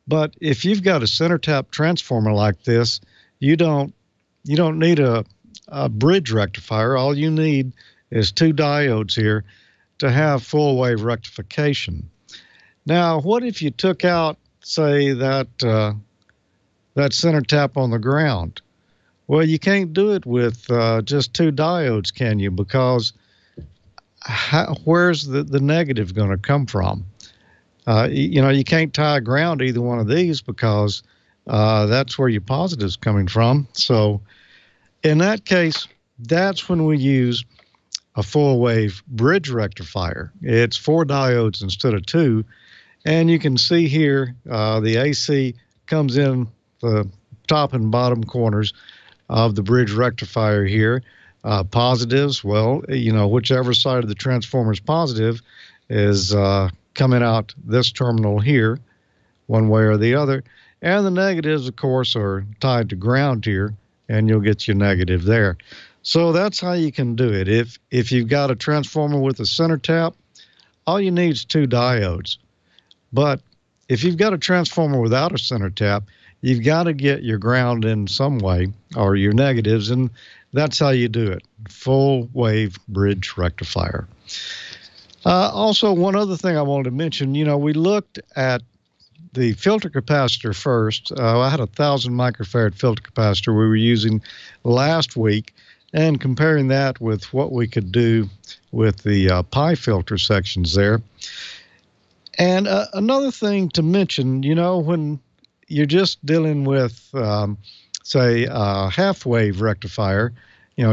But if you've got a center tap transformer like this, you don't need a bridge rectifier. All you need is two diodes here to have full wave rectification. Now, what if you took out, say, that center tap on the ground? Well, you can't do it with just two diodes, can you? Because where's the negative going to come from? You know, you can't tie ground either one of these because that's where your positive's coming from. So in that case, that's when we use a full-wave bridge rectifier. It's 4 diodes instead of 2. And you can see here the AC comes in the top and bottom corners of the bridge rectifier here. Positives, well, whichever side of the transformer is positive is coming out this terminal here, one way or the other. And the negatives, of course, are tied to ground here, and you'll get your negative there. So that's how you can do it. If you've got a transformer with a center tap, all you need is 2 diodes. But if you've got a transformer without a center tap, you've got to get your ground in some way, or your negatives, and that's how you do it. Full wave bridge rectifier. Also, one other thing I wanted to mention, we looked at the filter capacitor first. I had a 1,000 microfarad filter capacitor we were using last week, and comparing that with what we could do with the pi filter sections there. And another thing to mention, when you're just dealing with, say, a half-wave rectifier,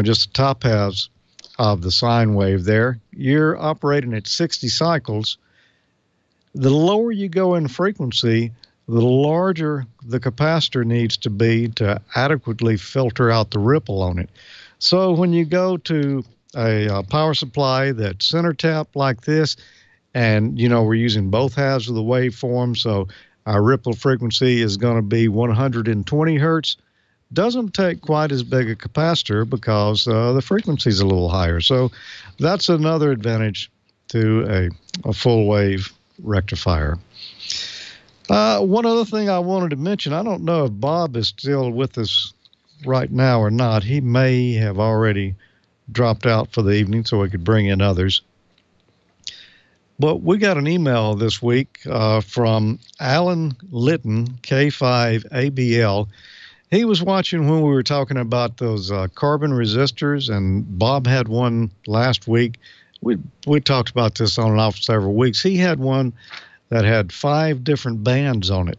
just the top halves of the sine wave there, you're operating at 60 cycles. The lower you go in frequency, the larger the capacitor needs to be to adequately filter out the ripple on it. So when you go to a power supply that's center tap like this, and, we're using both halves of the waveform, so our ripple frequency is going to be 120 hertz, doesn't take quite as big a capacitor because the frequency is a little higher. So that's another advantage to a full wave rectifier. One other thing I wanted to mention, I don't know if Bob is still with us right now or not. He may have already dropped out for the evening so we could bring in others. But we got an email this week from Alan Litton, K2DRH. He was watching when we were talking about those carbon resistors, and Bob had one last week. We talked about this on and off for several weeks. He had one that had 5 different bands on it,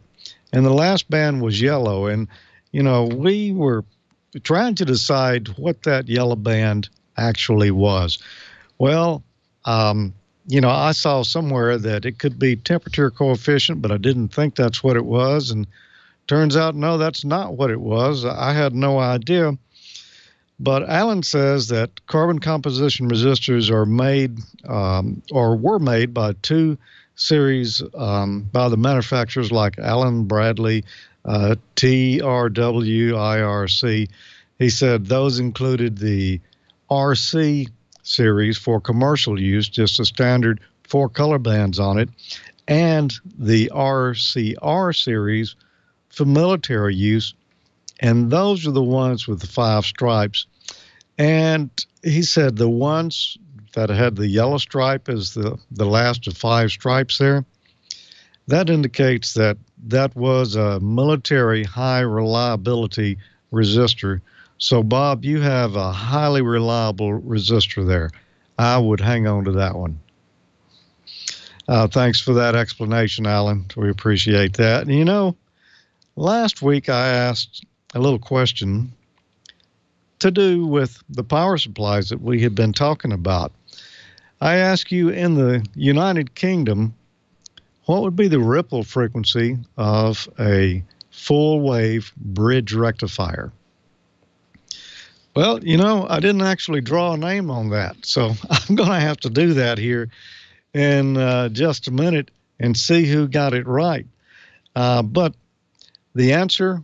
and the last band was yellow. And, we were trying to decide what that yellow band actually was. Well, I saw somewhere that it could be temperature coefficient, but I didn't think that's what it was. And turns out, no, that's not what it was. I had no idea. But Alan says that carbon composition resistors are made or were made by 2 series by the manufacturers like Allen Bradley, TRW-IRC. He said those included the RC series for commercial use, just a standard 4 color bands on it, and the RCR series for military use, and those are the ones with the 5 stripes. And he said the ones that had the yellow stripe as the last of 5 stripes there, that indicates that that was a military high reliability resistor. So, Bob, you have a highly reliable resistor there. I would hang on to that one. Thanks for that explanation, Alan. We appreciate that. And, last week I asked a little question to do with the power supplies that we had been talking about. I asked you, in the United Kingdom, what would be the ripple frequency of a full-wave bridge rectifier? Well, I didn't actually draw a name on that, so I'm going to have to do that here in just a minute and see who got it right. But the answer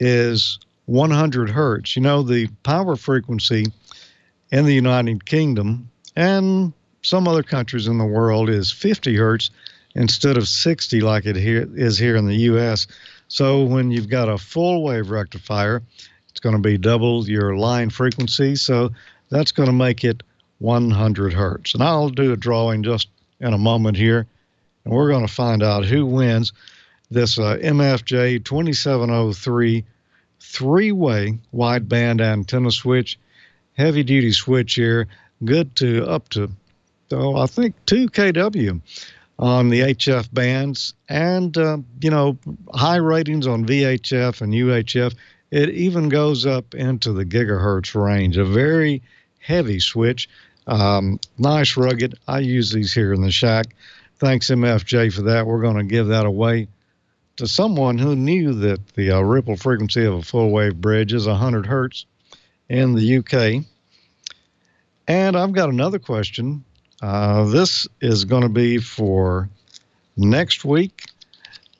is 100 hertz. The power frequency in the United Kingdom and some other countries in the world is 50 hertz instead of 60 like it is here in the U.S. So when you've got a full wave rectifier, it's going to be double your line frequency, so that's going to make it 100 hertz. And I'll do a drawing just in a moment here, and we're going to find out who wins this MFJ 2703 3-way wideband antenna switch, heavy-duty switch here, good to up to, I think 2 kW. on the HF bands and, high ratings on VHF and UHF. It even goes up into the gigahertz range, a very heavy switch. Nice, rugged. I use these here in the shack. Thanks, MFJ, for that. We're going to give that away to someone who knew that the ripple frequency of a full wave bridge is 100 hertz in the UK. And I've got another question. This is going to be for next week,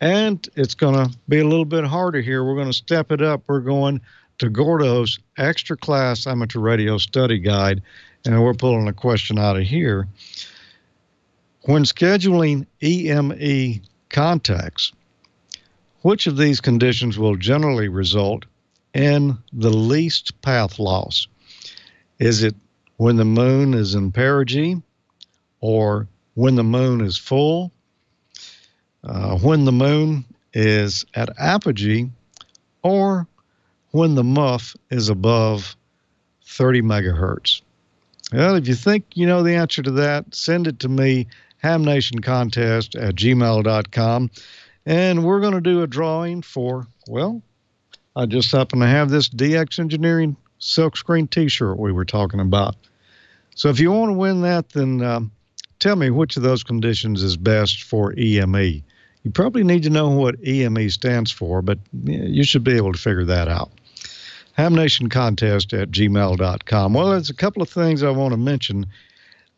and it's going to be a little bit harder here. We're going to step it up. We're going to Gordo's Extra Class Amateur Radio Study Guide, and we're pulling a question out of here. When scheduling EME contacts, which of these conditions will generally result in the least path loss? Is it when the moon is in perigee, or when the moon is full, when the moon is at apogee, or when the muff is above 30 megahertz? Well, if you think you know the answer to that, send it to me, hamnationcontest@gmail.com, and we're going to do a drawing for, well, I just happen to have this DX Engineering silkscreen t-shirt we were talking about. So if you want to win that, then tell me which of those conditions is best for EME. You probably need to know what EME stands for, but you should be able to figure that out. hamnationcontest@gmail.com. Well, there's a couple of things I want to mention.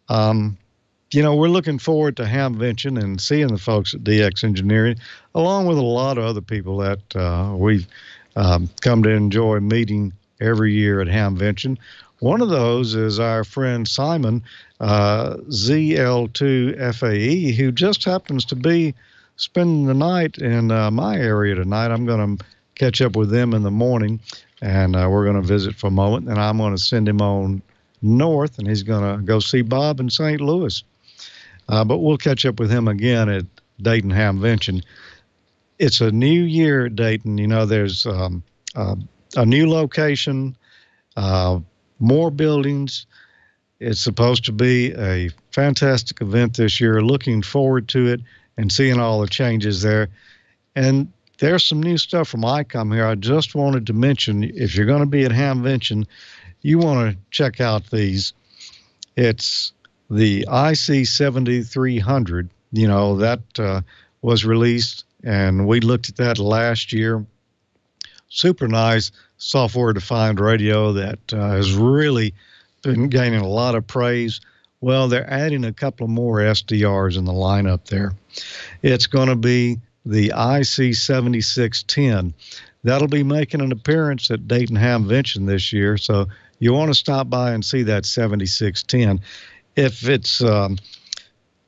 We're looking forward to Hamvention and seeing the folks at DX Engineering, along with a lot of other people that we've come to enjoy meeting every year at Hamvention. One of those is our friend Simon, ZL2FAE, who just happens to be spending the night in my area tonight. I'm going to catch up with them in the morning, and we're going to visit for a moment, and I'm going to send him on north, and he's going to go see Bob in St. Louis. But we'll catch up with him again at Dayton Hamvention. It's a new year at Dayton. There's a new location, more buildings. It's supposed to be a fantastic event this year. Looking forward to it and seeing all the changes there. And there's some new stuff from Icom here. I just wanted to mention, if you're going to be at Hamvention, you want to check out these. It's the IC7300. That was released, and we looked at that last year. Super nice software-defined radio that has really been gaining a lot of praise. Well, they're adding a couple of more SDRs in the lineup there. It's going to be the IC7610. That'll be making an appearance at Dayton Hamvention this year, so you want to stop by and see that 7610. If it's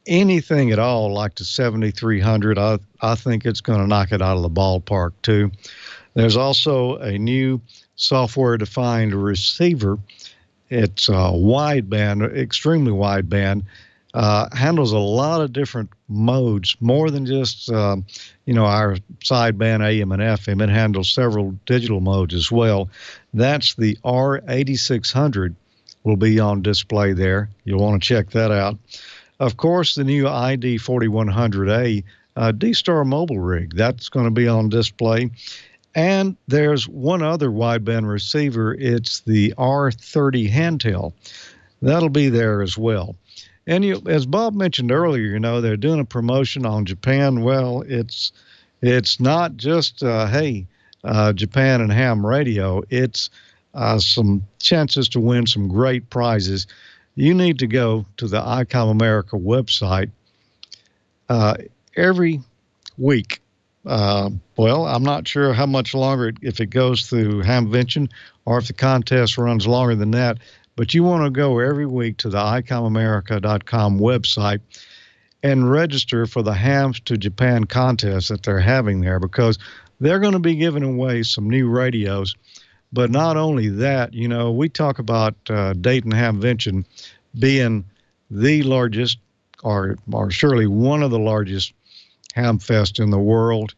anything at all like the 7300, I think it's going to knock it out of the ballpark too. There's also a new software-defined receiver. It's wideband, extremely wideband, handles a lot of different modes, more than just, our sideband AM and FM. It handles several digital modes as well. That's the R8600 will be on display there. You'll want to check that out. Of course, the new ID4100A D-Star mobile rig, that's going to be on display. And there's one other wideband receiver. It's the R30 handheld. That'll be there as well. And as Bob mentioned earlier, they're doing a promotion on Japan. Well, it's not just, Japan and ham radio. It's some chances to win some great prizes. You need to go to the Icom America website every week. Well, I'm not sure how much longer, if it goes through Hamvention or if the contest runs longer than that, but you want to go every week to the IcomAmerica.com website and register for the Hams to Japan contest that they're having there, because they're going to be giving away some new radios. But not only that, we talk about Dayton Hamvention being the largest, or surely one of the largest Hamfest in the world.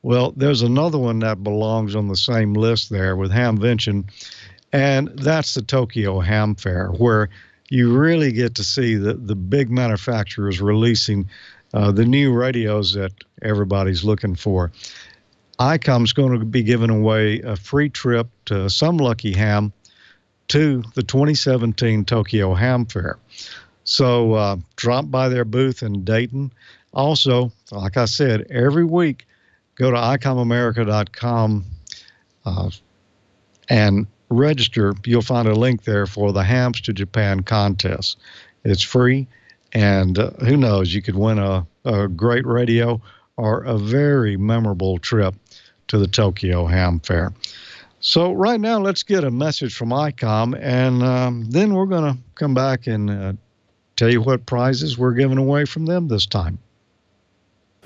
Well, there's another one that belongs on the same list there with Hamvention, and that's the Tokyo Ham Fair, where you really get to see the big manufacturers releasing the new radios that everybody's looking for. Icom's going to be giving away a free trip to some lucky ham to the 2017 Tokyo Ham Fair. So drop by their booth in Dayton. Also, like I said, every week, go to icomamerica.com and register. You'll find a link there for the Hams to Japan contest. It's free, and who knows, you could win a great radio or a very memorable trip to the Tokyo Ham Fair. So right now, let's get a message from Icom, and then we're going to come back and tell you what prizes we're giving away from them this time.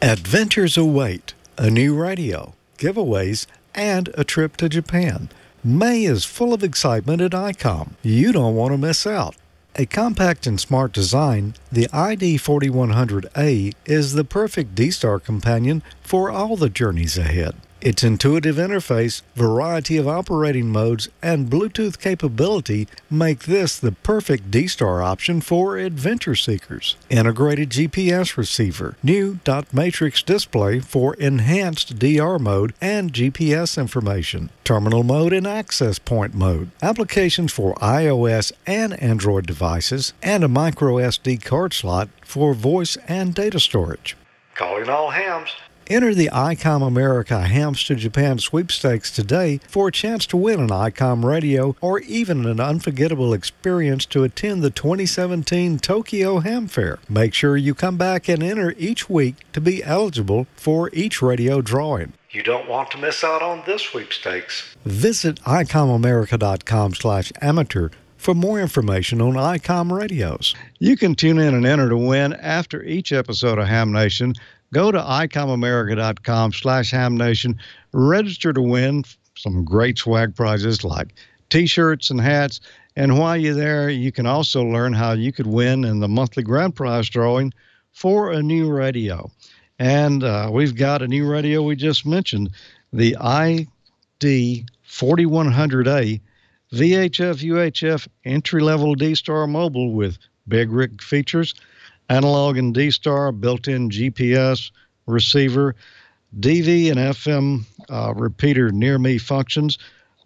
Adventures await, a new radio, giveaways, and a trip to Japan. May is full of excitement at Icom. You don't want to miss out. A compact and smart design, the ID4100A is the perfect D-Star companion for all the journeys ahead. Its intuitive interface, variety of operating modes, and Bluetooth capability make this the perfect D-Star option for adventure seekers. Integrated GPS receiver, new dot matrix display for enhanced DR mode and GPS information, terminal mode and access point mode, applications for iOS and Android devices, and a micro SD card slot for voice and data storage. Calling all hams. Enter the Icom America Hams to Japan sweepstakes today for a chance to win an Icom radio or even an unforgettable experience to attend the 2017 Tokyo Ham Fair. Make sure you come back and enter each week to be eligible for each radio drawing. You don't want to miss out on this sweepstakes. Visit icomamerica.com/amateur for more information on Icom radios. You can tune in and enter to win after each episode of Ham Nation. Go to icomamerica.com/hamnation, register to win some great swag prizes like T-shirts and hats. And while you're there, you can also learn how you could win in the monthly grand prize drawing for a new radio. And we've got a new radio we just mentioned, the ID4100A VHF UHF entry-level D-Star mobile with big rig features, analog and D-Star, built-in GPS, receiver, DV and FM repeater near-me functions,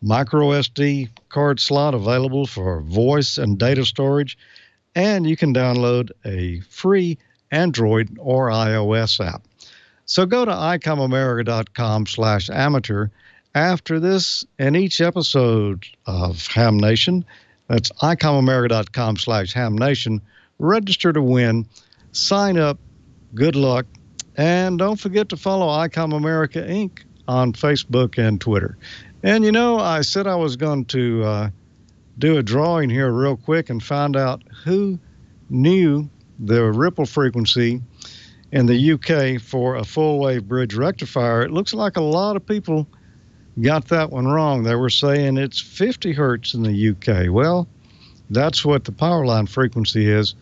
micro SD card slot available for voice and data storage, and you can download a free Android or iOS app. So go to icomamerica.com/amateur after this and each episode of Ham Nation. That's icomamerica.com/hamnation. Register to win, sign up, good luck, and don't forget to follow Icom America Inc. on Facebook and Twitter. And you know, I said I was going to do a drawing here real quick and find out who knew the ripple frequency in the UK for a full wave bridge rectifier. It looks like a lot of people got that one wrong. They were saying it's 50 hertz in the UK. Well, that's what the power line frequency is.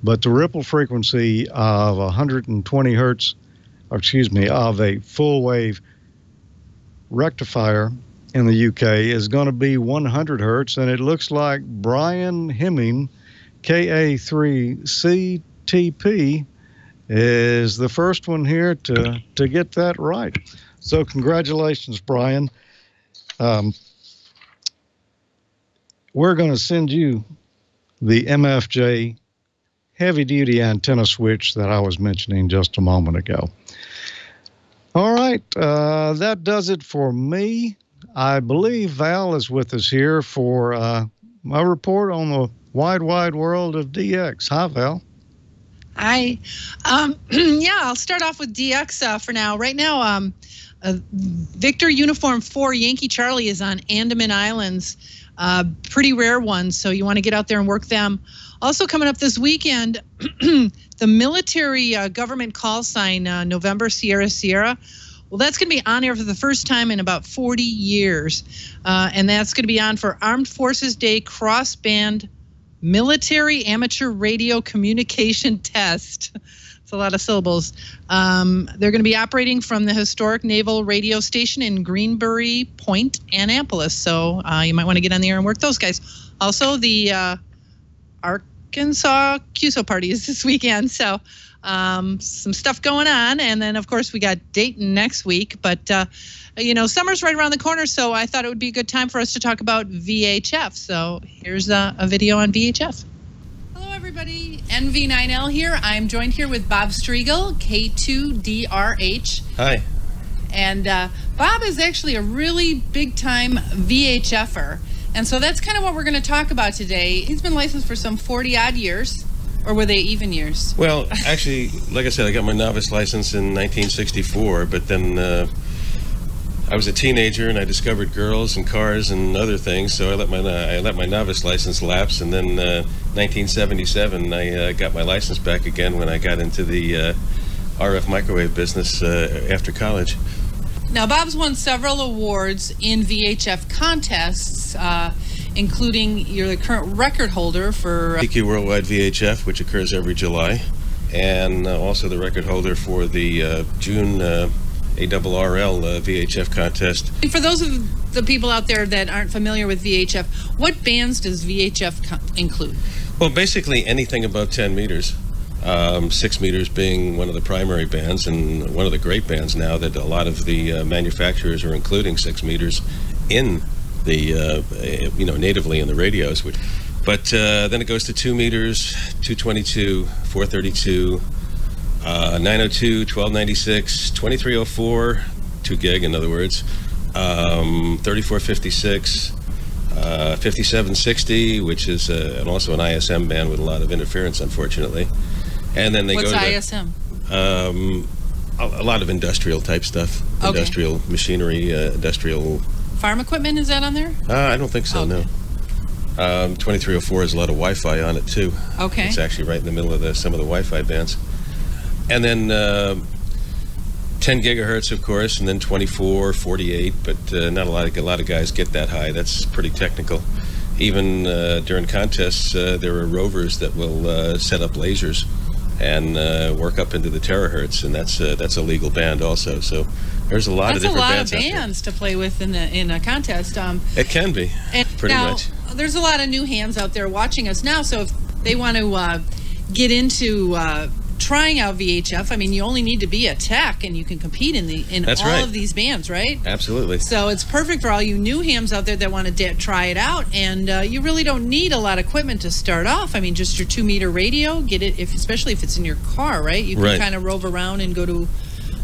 But the ripple frequency of 120 hertz, of a full wave rectifier in the UK is going to be 100 hertz. And it looks like Brian Hemming, KA3CTP, is the first one here to get that right. So congratulations, Brian. We're going to send you the MFJ heavy-duty antenna switch that I was mentioning just a moment ago. All right, that does it for me. I believe Val is with us here for my report on the wide world of DX. Hi, Val. Hi. Yeah, I'll start off with DX for now. Right now, Victor Uniform 4 Yankee Charlie is on Andaman Islands. Pretty rare ones, so you want to get out there and work them. Also coming up this weekend, the military government call sign, November Sierra Sierra. Well, that's going to be on air for the first time in about 40 years. And that's going to be on for Armed Forces Day Cross-Band Military Amateur Radio Communication Test. It's a lot of syllables. They're going to be operating from the historic Naval Radio Station in Greenbury Point, Annapolis. So you might want to get on the air and work those guys. Also, the Arkansas CUSO party is this weekend. So some stuff going on. And then, of course, we got Dayton next week. But, summer's right around the corner, so I thought it would be a good time for us to talk about VHF. So here's a video on VHF. Hello, everybody. NV9L here. I'm joined here with Bob Striegl K2DRH. Hi. And Bob is actually a really big-time VHFer. And so that's kind of what we're going to talk about today. He's been licensed for some 40-odd years. Or were they even years? Well, actually, like I said, I got my novice license in 1964, but then I was a teenager and I discovered girls and cars and other things, so I let my novice license lapse, and then 1977 I got my license back again when I got into the RF microwave business after college. Now, Bob's won several awards in VHF contests, including you're the current record holder for EQ Worldwide VHF, which occurs every July, and also the record holder for the June ARRL VHF contest. For those of the people out there that aren't familiar with VHF, what bands does VHF include? Well, basically anything above 10 meters. 6 meters being one of the primary bands, and one of the great bands now that a lot of the manufacturers are including 6 meters in the, natively in the radios. But then it goes to 2 meters, 222, 432, 902, 1296, 2304, 2 gig in other words, 3456, 5760, which is and also an ISM band with a lot of interference, unfortunately. And then they What's go to ISM? A lot of industrial type stuff, okay. Industrial machinery, industrial. Farm equipment, is that on there? I don't think so, okay. No. 2304 has a lot of Wi-Fi on it too. Okay. It's actually right in the middle of some of the Wi-Fi bands. And then 10 gigahertz, of course, and then 24, 48, but not a lot of guys get that high. That's pretty technical. Even during contests, there are rovers that will set up lasers and work up into the terahertz, and that's a legal band also. So there's a lot of different bands. That's a lot of bands to play with in a contest. It can be, pretty much. There's a lot of new hands out there watching us now, so if they want to get into trying out VHF, I mean, you only need to be a tech and you can compete in That's all right. of these bands, right? Absolutely. So it's perfect for all you new hams out there that want to try it out, and you really don't need a lot of equipment to start off. I mean, just your 2-meter radio, get it, especially if it's in your car, right? You can kind of rove around and go to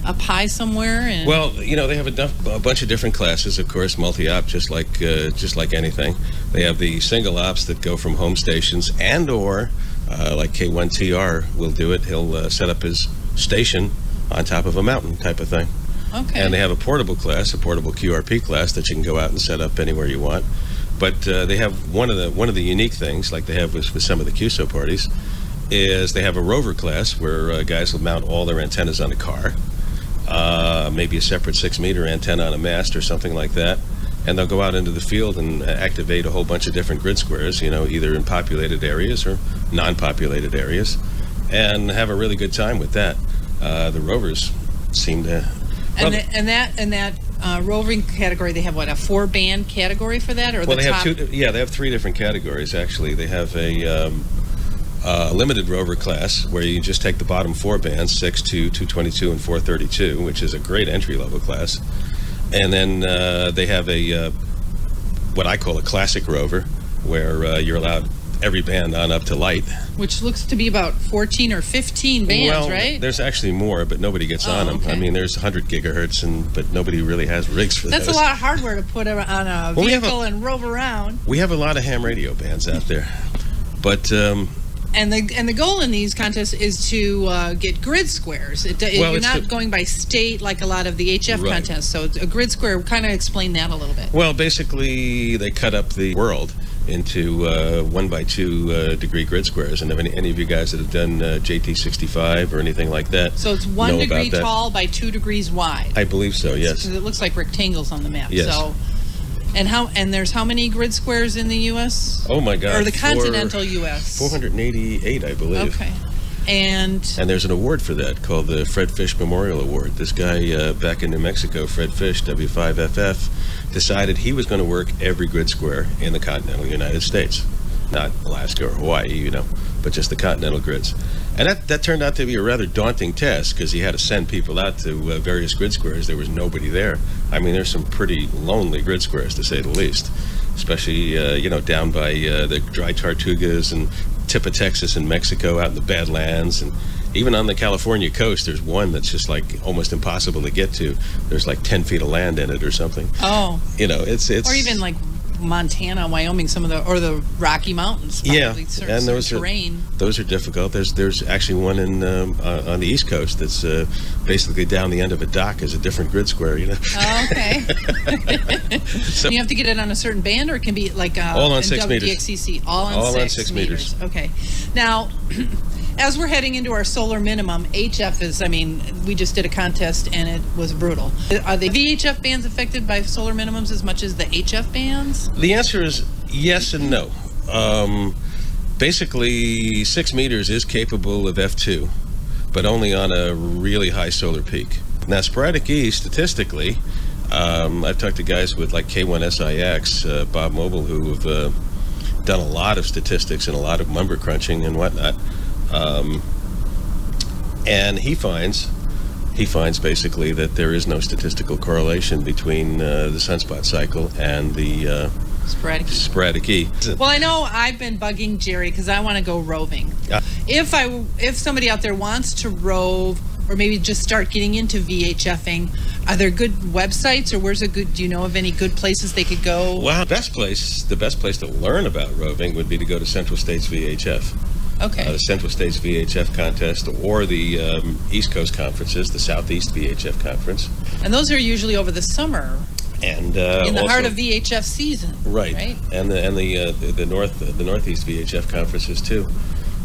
a pie somewhere. And well, they have a bunch of different classes, of course, multi-op, just like anything. They have the single ops that go from home stations or like K1TR will do it. He'll set up his station on top of a mountain type of thing. Okay. And they have a portable class, a portable QRP class that you can go out and set up anywhere you want. But they have one of the unique things, like they have with some of the QSO parties, is they have a rover class where guys will mount all their antennas on a car, maybe a separate 6-meter antenna on a mast or something like that. And they'll go out into the field and activate a whole bunch of different grid squares, either in populated areas or non-populated areas, and have a really good time with that. The rovers seem to. And that roving category, they have what, a 4-band category for that, or well, the they top? have they have 3 different categories actually. They have a limited rover class where you just take the bottom 4 bands, 6, 2, 222, and 432, which is a great entry-level class. And then they have a what I call a classic rover, where you're allowed every band on up to light. Which looks to be about 14 or 15 bands, right? There's actually more, but nobody gets on them. Okay. I mean, there's 100 gigahertz, but nobody really has rigs for That's those. a lot of hardware to put on a vehicle and rove around. We have a lot of ham radio bands out there, but. And the goal in these contests is to get grid squares. You're not going by state like a lot of the HF contests. So a grid square, kind of explain that a little bit. Well, basically, they cut up the world into 1 by 2 degree grid squares. And if any of you guys that have done JT65 or anything like that, so it's 1 degree tall by 2 degrees wide. I believe so. Yes. Because it looks like rectangles on the map. Yes. So. And there's how many grid squares in the U.S.? Oh my God! Or the continental U.S.? 488, I believe. Okay. And there's an award for that called the Fred Fish Memorial Award. This guy back in New Mexico, Fred Fish, W5FF, decided he was going to work every grid square in the continental United States, not Alaska or Hawaii, but just the continental grids. And that turned out to be a rather daunting task because he had to send people out to various grid squares. There was nobody there. I mean, there's some pretty lonely grid squares, to say the least, especially, down by the dry Tortugas and tip of Texas and Mexico, out in the Badlands. And even on the California coast, there's one that's just like almost impossible to get to. There's like 10 feet of land in it or something. Oh. It's or even like Montana, Wyoming, or the Rocky Mountains. Probably, and those terrain. Those are difficult. There's actually one in on the East Coast that's basically down the end of a dock is a different grid square. Oh, okay. So you have to get it on a certain band, or it can be like all on 6 meters. WDXCC, all on 6 meters. Okay. Now, as we're heading into our solar minimum, HF is, we just did a contest and it was brutal. Are the VHF bands affected by solar minimums as much as the HF bands? The answer is yes and no. Basically, 6 meters is capable of F2, but only on a really high solar peak. Now, sporadic E, statistically, I've talked to guys with like K1SIX, Bob Mobile, who have done a lot of statistics and a lot of number crunching and whatnot. And he finds basically that there is no statistical correlation between the sunspot cycle and the sporadic E. Well, I know I've been bugging Jerry because I want to go roving. If somebody out there wants to rove or maybe just start getting into VHFing, are there good websites, or do you know of any good places they could go? Well, the best place to learn about roving would be to go to Central States VHF. Okay. The Central States VHF contest, or the East Coast conferences, the Southeast VHF conference. And those are usually over the summer. And in the heart of VHF season. Right. And the Northeast VHF conferences too.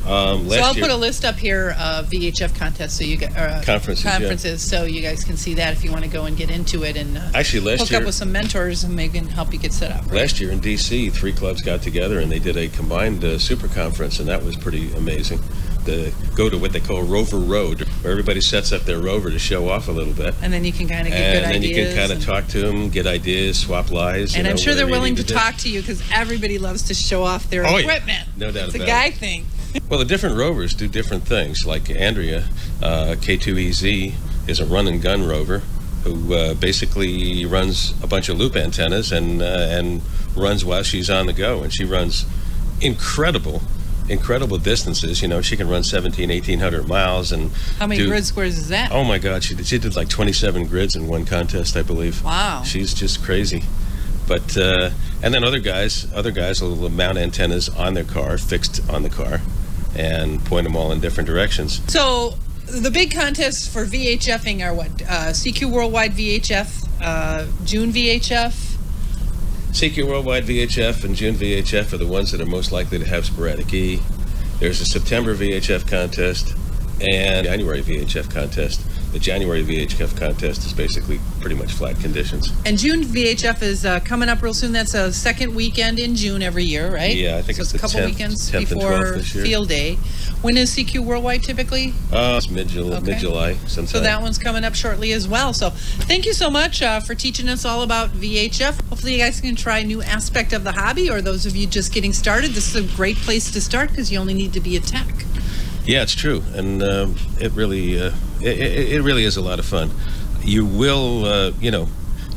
So I'll put a list up here of VHF contests, so you get conferences, so you guys can see that if you want to go and get into it and actually hook up with some mentors and they can help you get set up. Right? Last year in DC, 3 clubs got together and they did a combined super conference, and that was pretty amazing. Go to what they call Rover Road, where everybody sets up their rover to show off a little bit. And then you can kind of get good ideas. And then you can kind of talk to them, get ideas, swap lies. And I'm sure they're willing to talk to you because everybody loves to show off their equipment. Yeah. No doubt about it. It's a guy thing. Well, the different rovers do different things. Like Andrea, K2EZ, is a run-and-gun rover who basically runs a bunch of loop antennas and runs while she's on the go. And she runs incredible distances. She can run 1,800 miles. And how many grid squares is that? Oh my God, she did like 27 grids in one contest, I believe. Wow. She's just crazy. But and then other guys will mount antennas on their car, fixed on the car, and point them all in different directions. So the big contests for VHFing are what? CQ Worldwide VHF, June VHF? CQ Worldwide VHF and June VHF are the ones that are most likely to have sporadic E. There's a September VHF contest and January VHF contest. The January VHF contest is basically pretty much flat conditions. And June VHF is coming up real soon. That's a second weekend in June every year, right? Yeah, I think so it's a couple 10th, weekends 10th before Field Day. When is CQ Worldwide typically? It's mid-July sometime. So that one's coming up shortly as well. So thank you so much for teaching us all about VHF. Hopefully you guys can try a new aspect of the hobby, or those of you just getting started, this is a great place to start because you only need to be a tech. Yeah, it's true, and it really is a lot of fun. You will,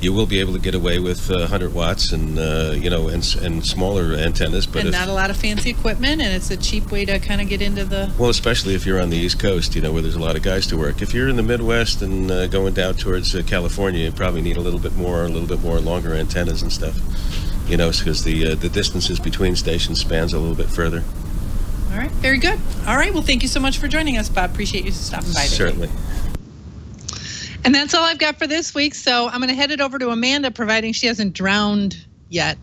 you will be able to get away with 100 watts and and smaller antennas, but not a lot of fancy equipment, and it's a cheap way to kind of get into the. Well, especially if you're on the East Coast, where there's a lot of guys to work. If you're in the Midwest and going down towards California, you probably need a little bit more longer antennas and stuff. Because the distances between stations spans a little bit further. All right, very good. All right, well, thank you so much for joining us, Bob. Appreciate you stopping by today. Certainly. And that's all I've got for this week, so I'm going to head it over to Amanda, providing she hasn't drowned yet.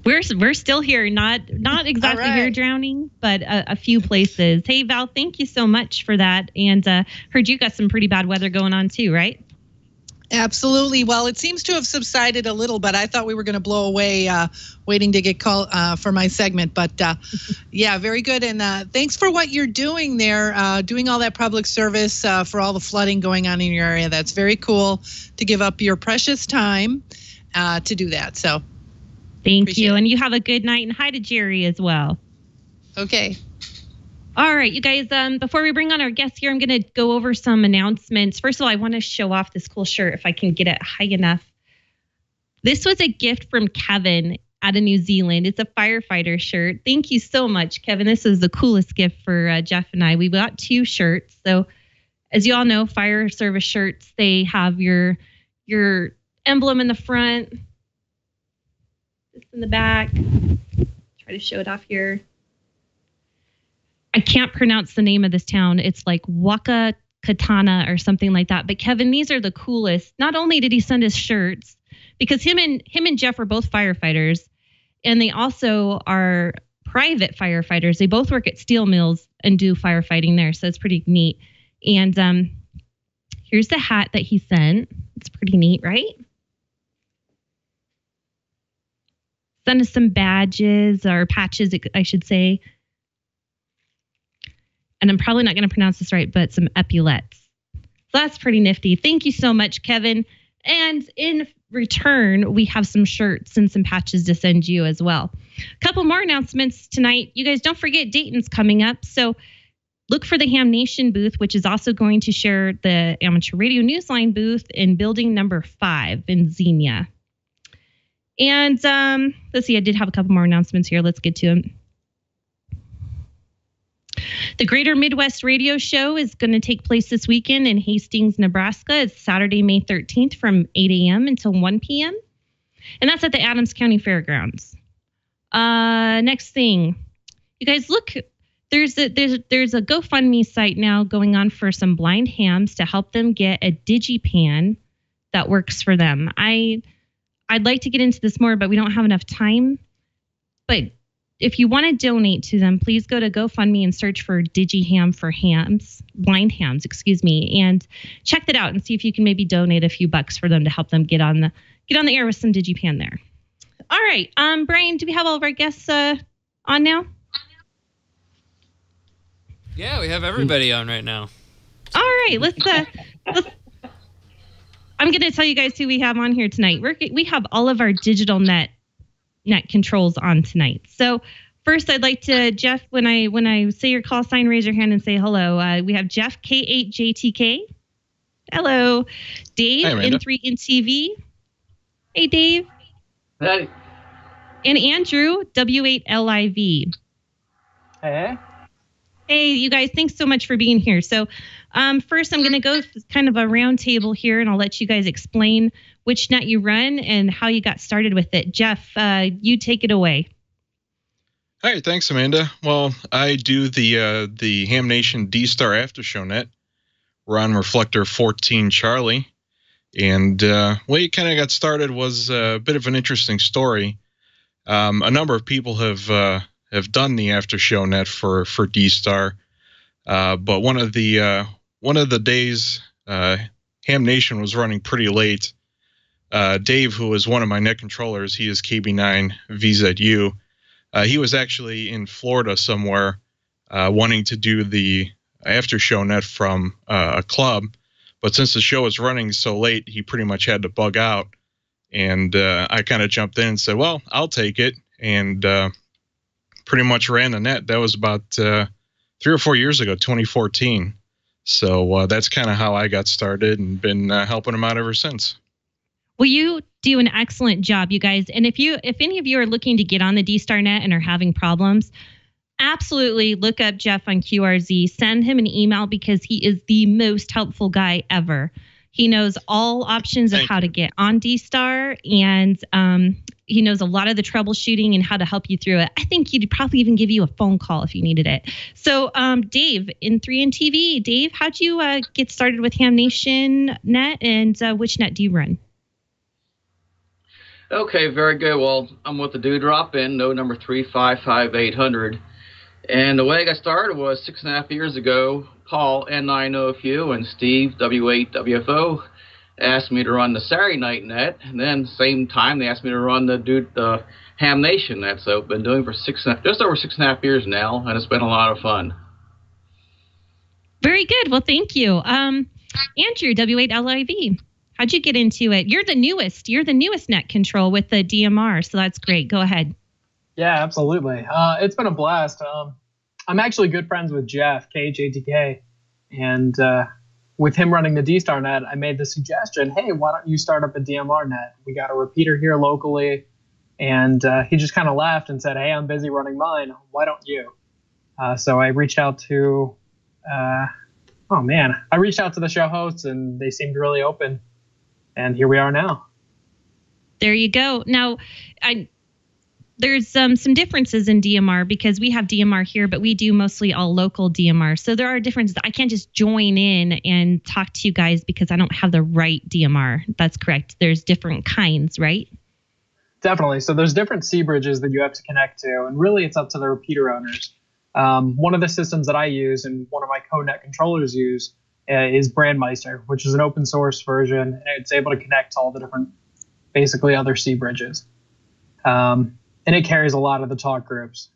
We're still here, not exactly here drowning, but a few places. Hey, Val, thank you so much for that. And heard you got some pretty bad weather going on too, right? Absolutely. Well, it seems to have subsided a little, but I thought we were going to blow away waiting to get called for my segment. But yeah, very good. And thanks for what you're doing there, doing all that public service for all the flooding going on in your area. That's very cool to give up your precious time to do that. So thank you. And you have a good night. And hi to Jerry as well. Okay. All right, you guys, before we bring on our guests here, I'm going to go over some announcements. First of all, I want to show off this cool shirt if I can get it high enough. This was a gift from Kevin out of New Zealand. It's a firefighter shirt. Thank you so much, Kevin. This is the coolest gift for Jeff and I. We got 2 shirts. So as you all know, fire service shirts, they have your emblem in the front, this in the back. Try to show it off here. I can't pronounce the name of this town. It's like Waka Katana or something like that. But Kevin, these are the coolest. Not only did he send us shirts, because him and Jeff are both firefighters, and they also are private firefighters. They both work at steel mills and do firefighting there. So it's pretty neat. And here's the hat that he sent. It's pretty neat, right? Sent us some badges or patches, I should say. And I'm probably not going to pronounce this right, but some epaulets. So that's pretty nifty. Thank you so much, Kevin. And in return, we have some shirts and some patches to send you as well. A couple more announcements tonight. You guys don't forget Dayton's coming up. So look for the Ham Nation booth, which is also going to share the Amateur Radio Newsline booth in building number 5 in Xenia. And let's see, I did have a couple more announcements here. Let's get to them. The Greater Midwest Radio Show is going to take place this weekend in Hastings, Nebraska. It's Saturday, May 13th from 8 a.m. until 1 p.m. And that's at the Adams County Fairgrounds. Next thing, you guys look, there's a GoFundMe site now going on for some blind hams to help them get a DigiPan that works for them. I'd like to get into this more, but we don't have enough time. But if you want to donate to them, please go to GoFundMe and search for DigiHam for hams, blind hams, and check that out and see if you can maybe donate a few bucks for them to help them get on the air with some DigiPan there. All right, Brian, do we have all of our guests on now? Yeah, we have everybody on right now. All right, let's I'm going to tell you guys who we have on here tonight. We have all of our digital net controls on tonight. So first, I'd like to, Jeff, when I say your call sign, raise your hand and say hello. We have Jeff K8JTK. Hello. Dave N3NTV. Hey, Dave. Hey. And Andrew W8LIV. Hey. Hey, you guys, thanks so much for being here. So first, I'm going to go kind of a round table here, and I'll let you guys explain which net you run and how you got started with it. Jeff, you take it away. Hi, thanks, Amanda. Well, I do the Ham Nation D-Star Aftershow net. We're on Reflector 14 Charlie. And way it kind of got started was a bit of an interesting story. A number of people have done the Aftershow net for D-Star. But one of the days Ham Nation was running pretty late. Dave, who was one of my net controllers, he is KB9 VZU. He was actually in Florida somewhere wanting to do the after show net from a club. But since the show was running so late, he pretty much had to bug out. And I kind of jumped in and said, well, I'll take it. And pretty much ran the net. That was about 3 or 4 years ago, 2014. So that's kind of how I got started and been helping him out ever since. Well, you do an excellent job, you guys. And if any of you are looking to get on the D-Star net and are having problems, absolutely look up Jeff on QRZ. Send him an email because he is the most helpful guy ever. He knows all options of how to get on D-Star, and he knows a lot of the troubleshooting and how to help you through it. I think he'd probably even give you a phone call if you needed it. So, Dave, in 3NTV, Dave, how'd you get started with Ham Nation net, and which net do you run? Okay, very good. Well, I'm with the Dewdrop in node number 355800. And the way I got started was 6.5 years ago. Paul N9OFU and Steve W8WFO asked me to run the Saturday night net, and then same time they asked me to run the Ham Nation net. So I've been doing it for just over 6.5 years now, and it's been a lot of fun. Very good. Well, thank you. Andrew W8LIV, how'd you get into it? You're the newest net control with the DMR, so that's great. Go ahead. Yeah, absolutely. It's been a blast. I'm actually good friends with Jeff, KJTK, and with him running the D-Star net, I made the suggestion, hey, why don't you start up a DMR net? We got a repeater here locally, and he just kind of laughed and said, hey, I'm busy running mine. Why don't you? So I reached out to, I reached out to the show hosts, and they seemed really open, and here we are now. There you go. Now, there's some differences in DMR because we have DMR here, but we do mostly all local DMR. So there are differences. I can't just join in and talk to you guys because I don't have the right DMR. That's correct. There's different kinds, right? Definitely. So there's different C bridges that you have to connect to, and really it's up to the repeater owners. One of the systems that I use and one of my CodeNet controllers use is Brandmeister, which is an open source version, and it's able to connect to all the different, basically other C bridges. And it carries a lot of the talk groups.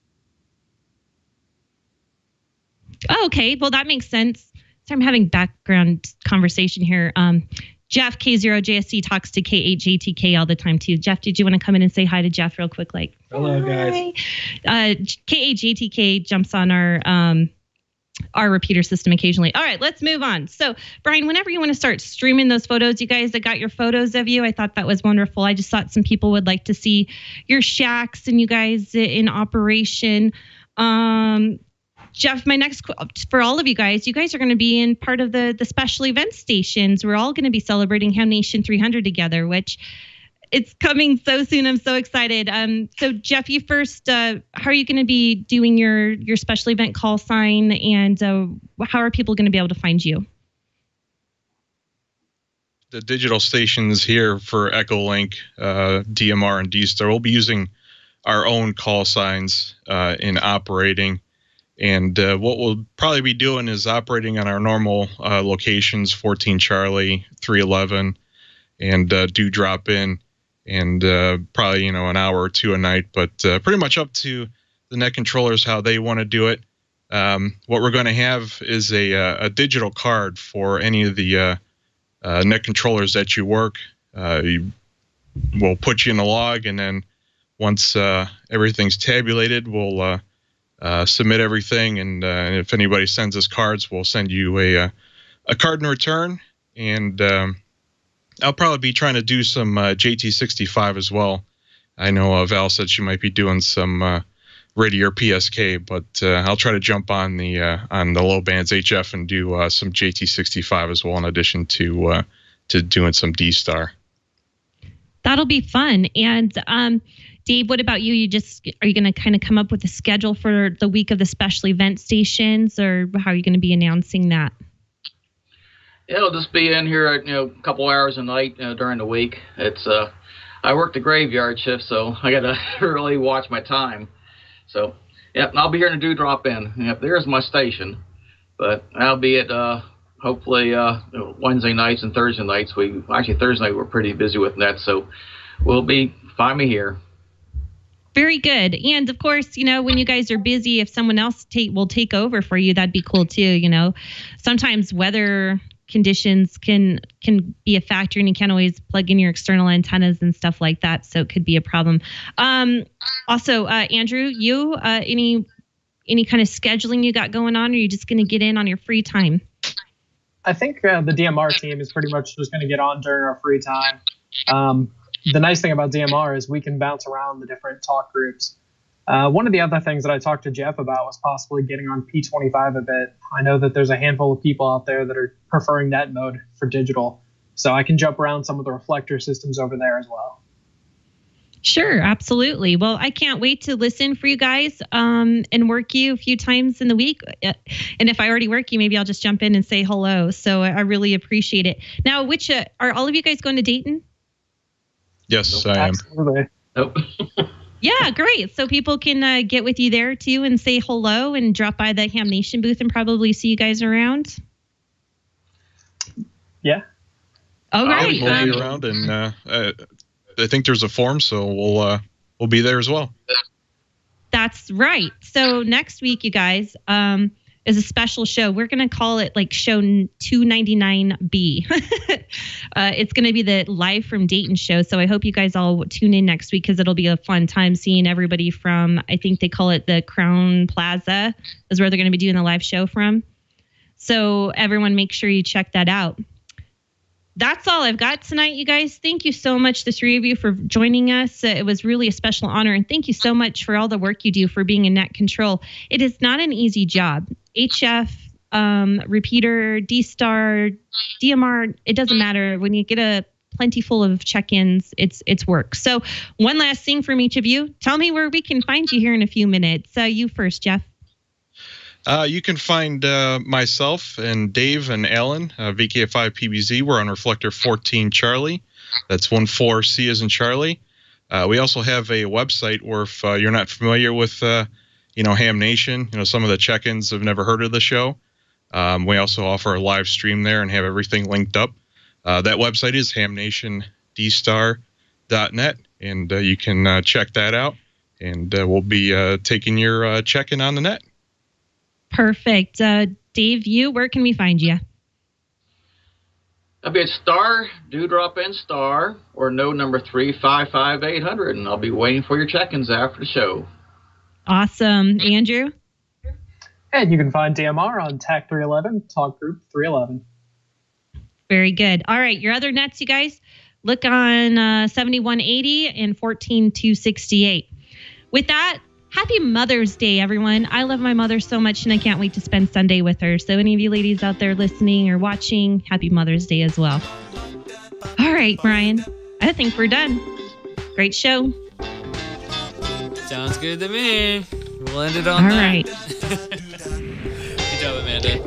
Oh, okay. Well, that makes sense. So I'm having background conversation here. Jeff K0JSC talks to KHATK all the time too. Jeff, did you want to come in and say hi to Jeff real quick? Like, hello, guys. KHATK jumps on our repeater system occasionally. All right, let's move on. So, Brian, whenever you want to start streaming those photos, you guys that got your photos of you, I thought that was wonderful. I just thought some people would like to see your shacks and you guys in operation. Jeff, my next for all of you guys are going to be in part of the special event stations. We're all going to be celebrating Ham Nation 300 together, which it's coming so soon. I'm so excited. So Jeff, you first, how are you going to be doing your special event call sign, and how are people going to be able to find you? The digital stations here for Echolink, DMR, and D-Star, we'll be using our own call signs in operating. And what we'll probably be doing is operating on our normal locations, 14 Charlie, 311, and do drop in. And probably, an hour or two a night, but pretty much up to the net controllers how they want to do it. What we're going to have is a digital card for any of the net controllers that you work. We'll put you in the log, and then once everything's tabulated, we'll submit everything. And if anybody sends us cards, we'll send you a card in return. And I'll probably be trying to do some JT65 as well. I know Val said she might be doing some radio PSK, but I'll try to jump on the low bands HF and do some JT65 as well, in addition to doing some D-Star. That'll be fun. And Dave, what about you? Are you going to kind of come up with a schedule for the week of the special event stations, or how are you going to be announcing that? It'll just be in here, a couple hours a night during the week. It's I work the graveyard shift, so I got to really watch my time. So, yeah, I'll be here to do drop in. Yep, there's my station, but I'll be at hopefully Wednesday nights and Thursday nights. Thursday night we're pretty busy with net, so find me here. Very good. And of course, when you guys are busy, if someone else will take over for you, that'd be cool too. Sometimes weather conditions can be a factor, and you can't always plug in your external antennas and stuff like that, so it could be a problem. Also, Andrew, you any kind of scheduling you got going on, or are you just going to get in on your free time? I think the DMR team is pretty much just going to get on during our free time. The nice thing about DMR is we can bounce around the different talk groups. One of the other things that I talked to Jeff about was possibly getting on P25 a bit. I know that there's a handful of people out there that are preferring net mode for digital, so I can jump around some of the reflector systems over there as well. Sure, absolutely. Well, I can't wait to listen for you guys and work you a few times in the week. And if I already work you, maybe I'll just jump in and say hello. So I really appreciate it. Now, are all of you guys going to Dayton? Yes, I am. Absolutely. Nope. Yeah, great. So people can get with you there too and say hello and drop by the Ham Nation booth and probably see you guys around. Yeah. All right. We'll be around, and I think there's a forum, so we'll be there as well. That's right. So next week, you guys, is a special show. We're going to call it like show 299B. It's going to be the live from Dayton show. So I hope you guys all tune in next week because it'll be a fun time seeing everybody from, I think they call it the Crown Plaza is where they're going to be doing the live show from. So everyone make sure you check that out. That's all I've got tonight, you guys. Thank you so much, the three of you, for joining us. It was really a special honor. And thank you so much for all the work you do for being in net control. It is not an easy job. HF, repeater, D-Star, DMR, it doesn't matter. When you get a plenty full of check-ins, it's work. So one last thing from each of you. Tell me where we can find you here in a few minutes. You first, Jeff. You can find myself and Dave and Alan, VK5 PBZ. We're on Reflector 14 Charlie. That's 14C as in Charlie. We also have a website where if you're not familiar with, Ham Nation, some of the check-ins have never heard of the show. We also offer a live stream there and have everything linked up. That website is hamnationdstar.net, and you can check that out. And we'll be taking your check-in on the net. Perfect. Dave, where can we find you? I'll be at star, dewdrop and star, or node number 355800, and I'll be waiting for your check-ins after the show. Awesome. Andrew? And you can find DMR on TAC 311, Talk Group 311. Very good. All right, your other nets, you guys, look on 7180 and 14268. With that, happy Mother's Day, everyone. I love my mother so much, and I can't wait to spend Sunday with her. So any of you ladies out there listening or watching, happy Mother's Day as well. All right, Brian, I think we're done. Great show. Sounds good to me. We'll end it on All that. Right. Good job, Amanda.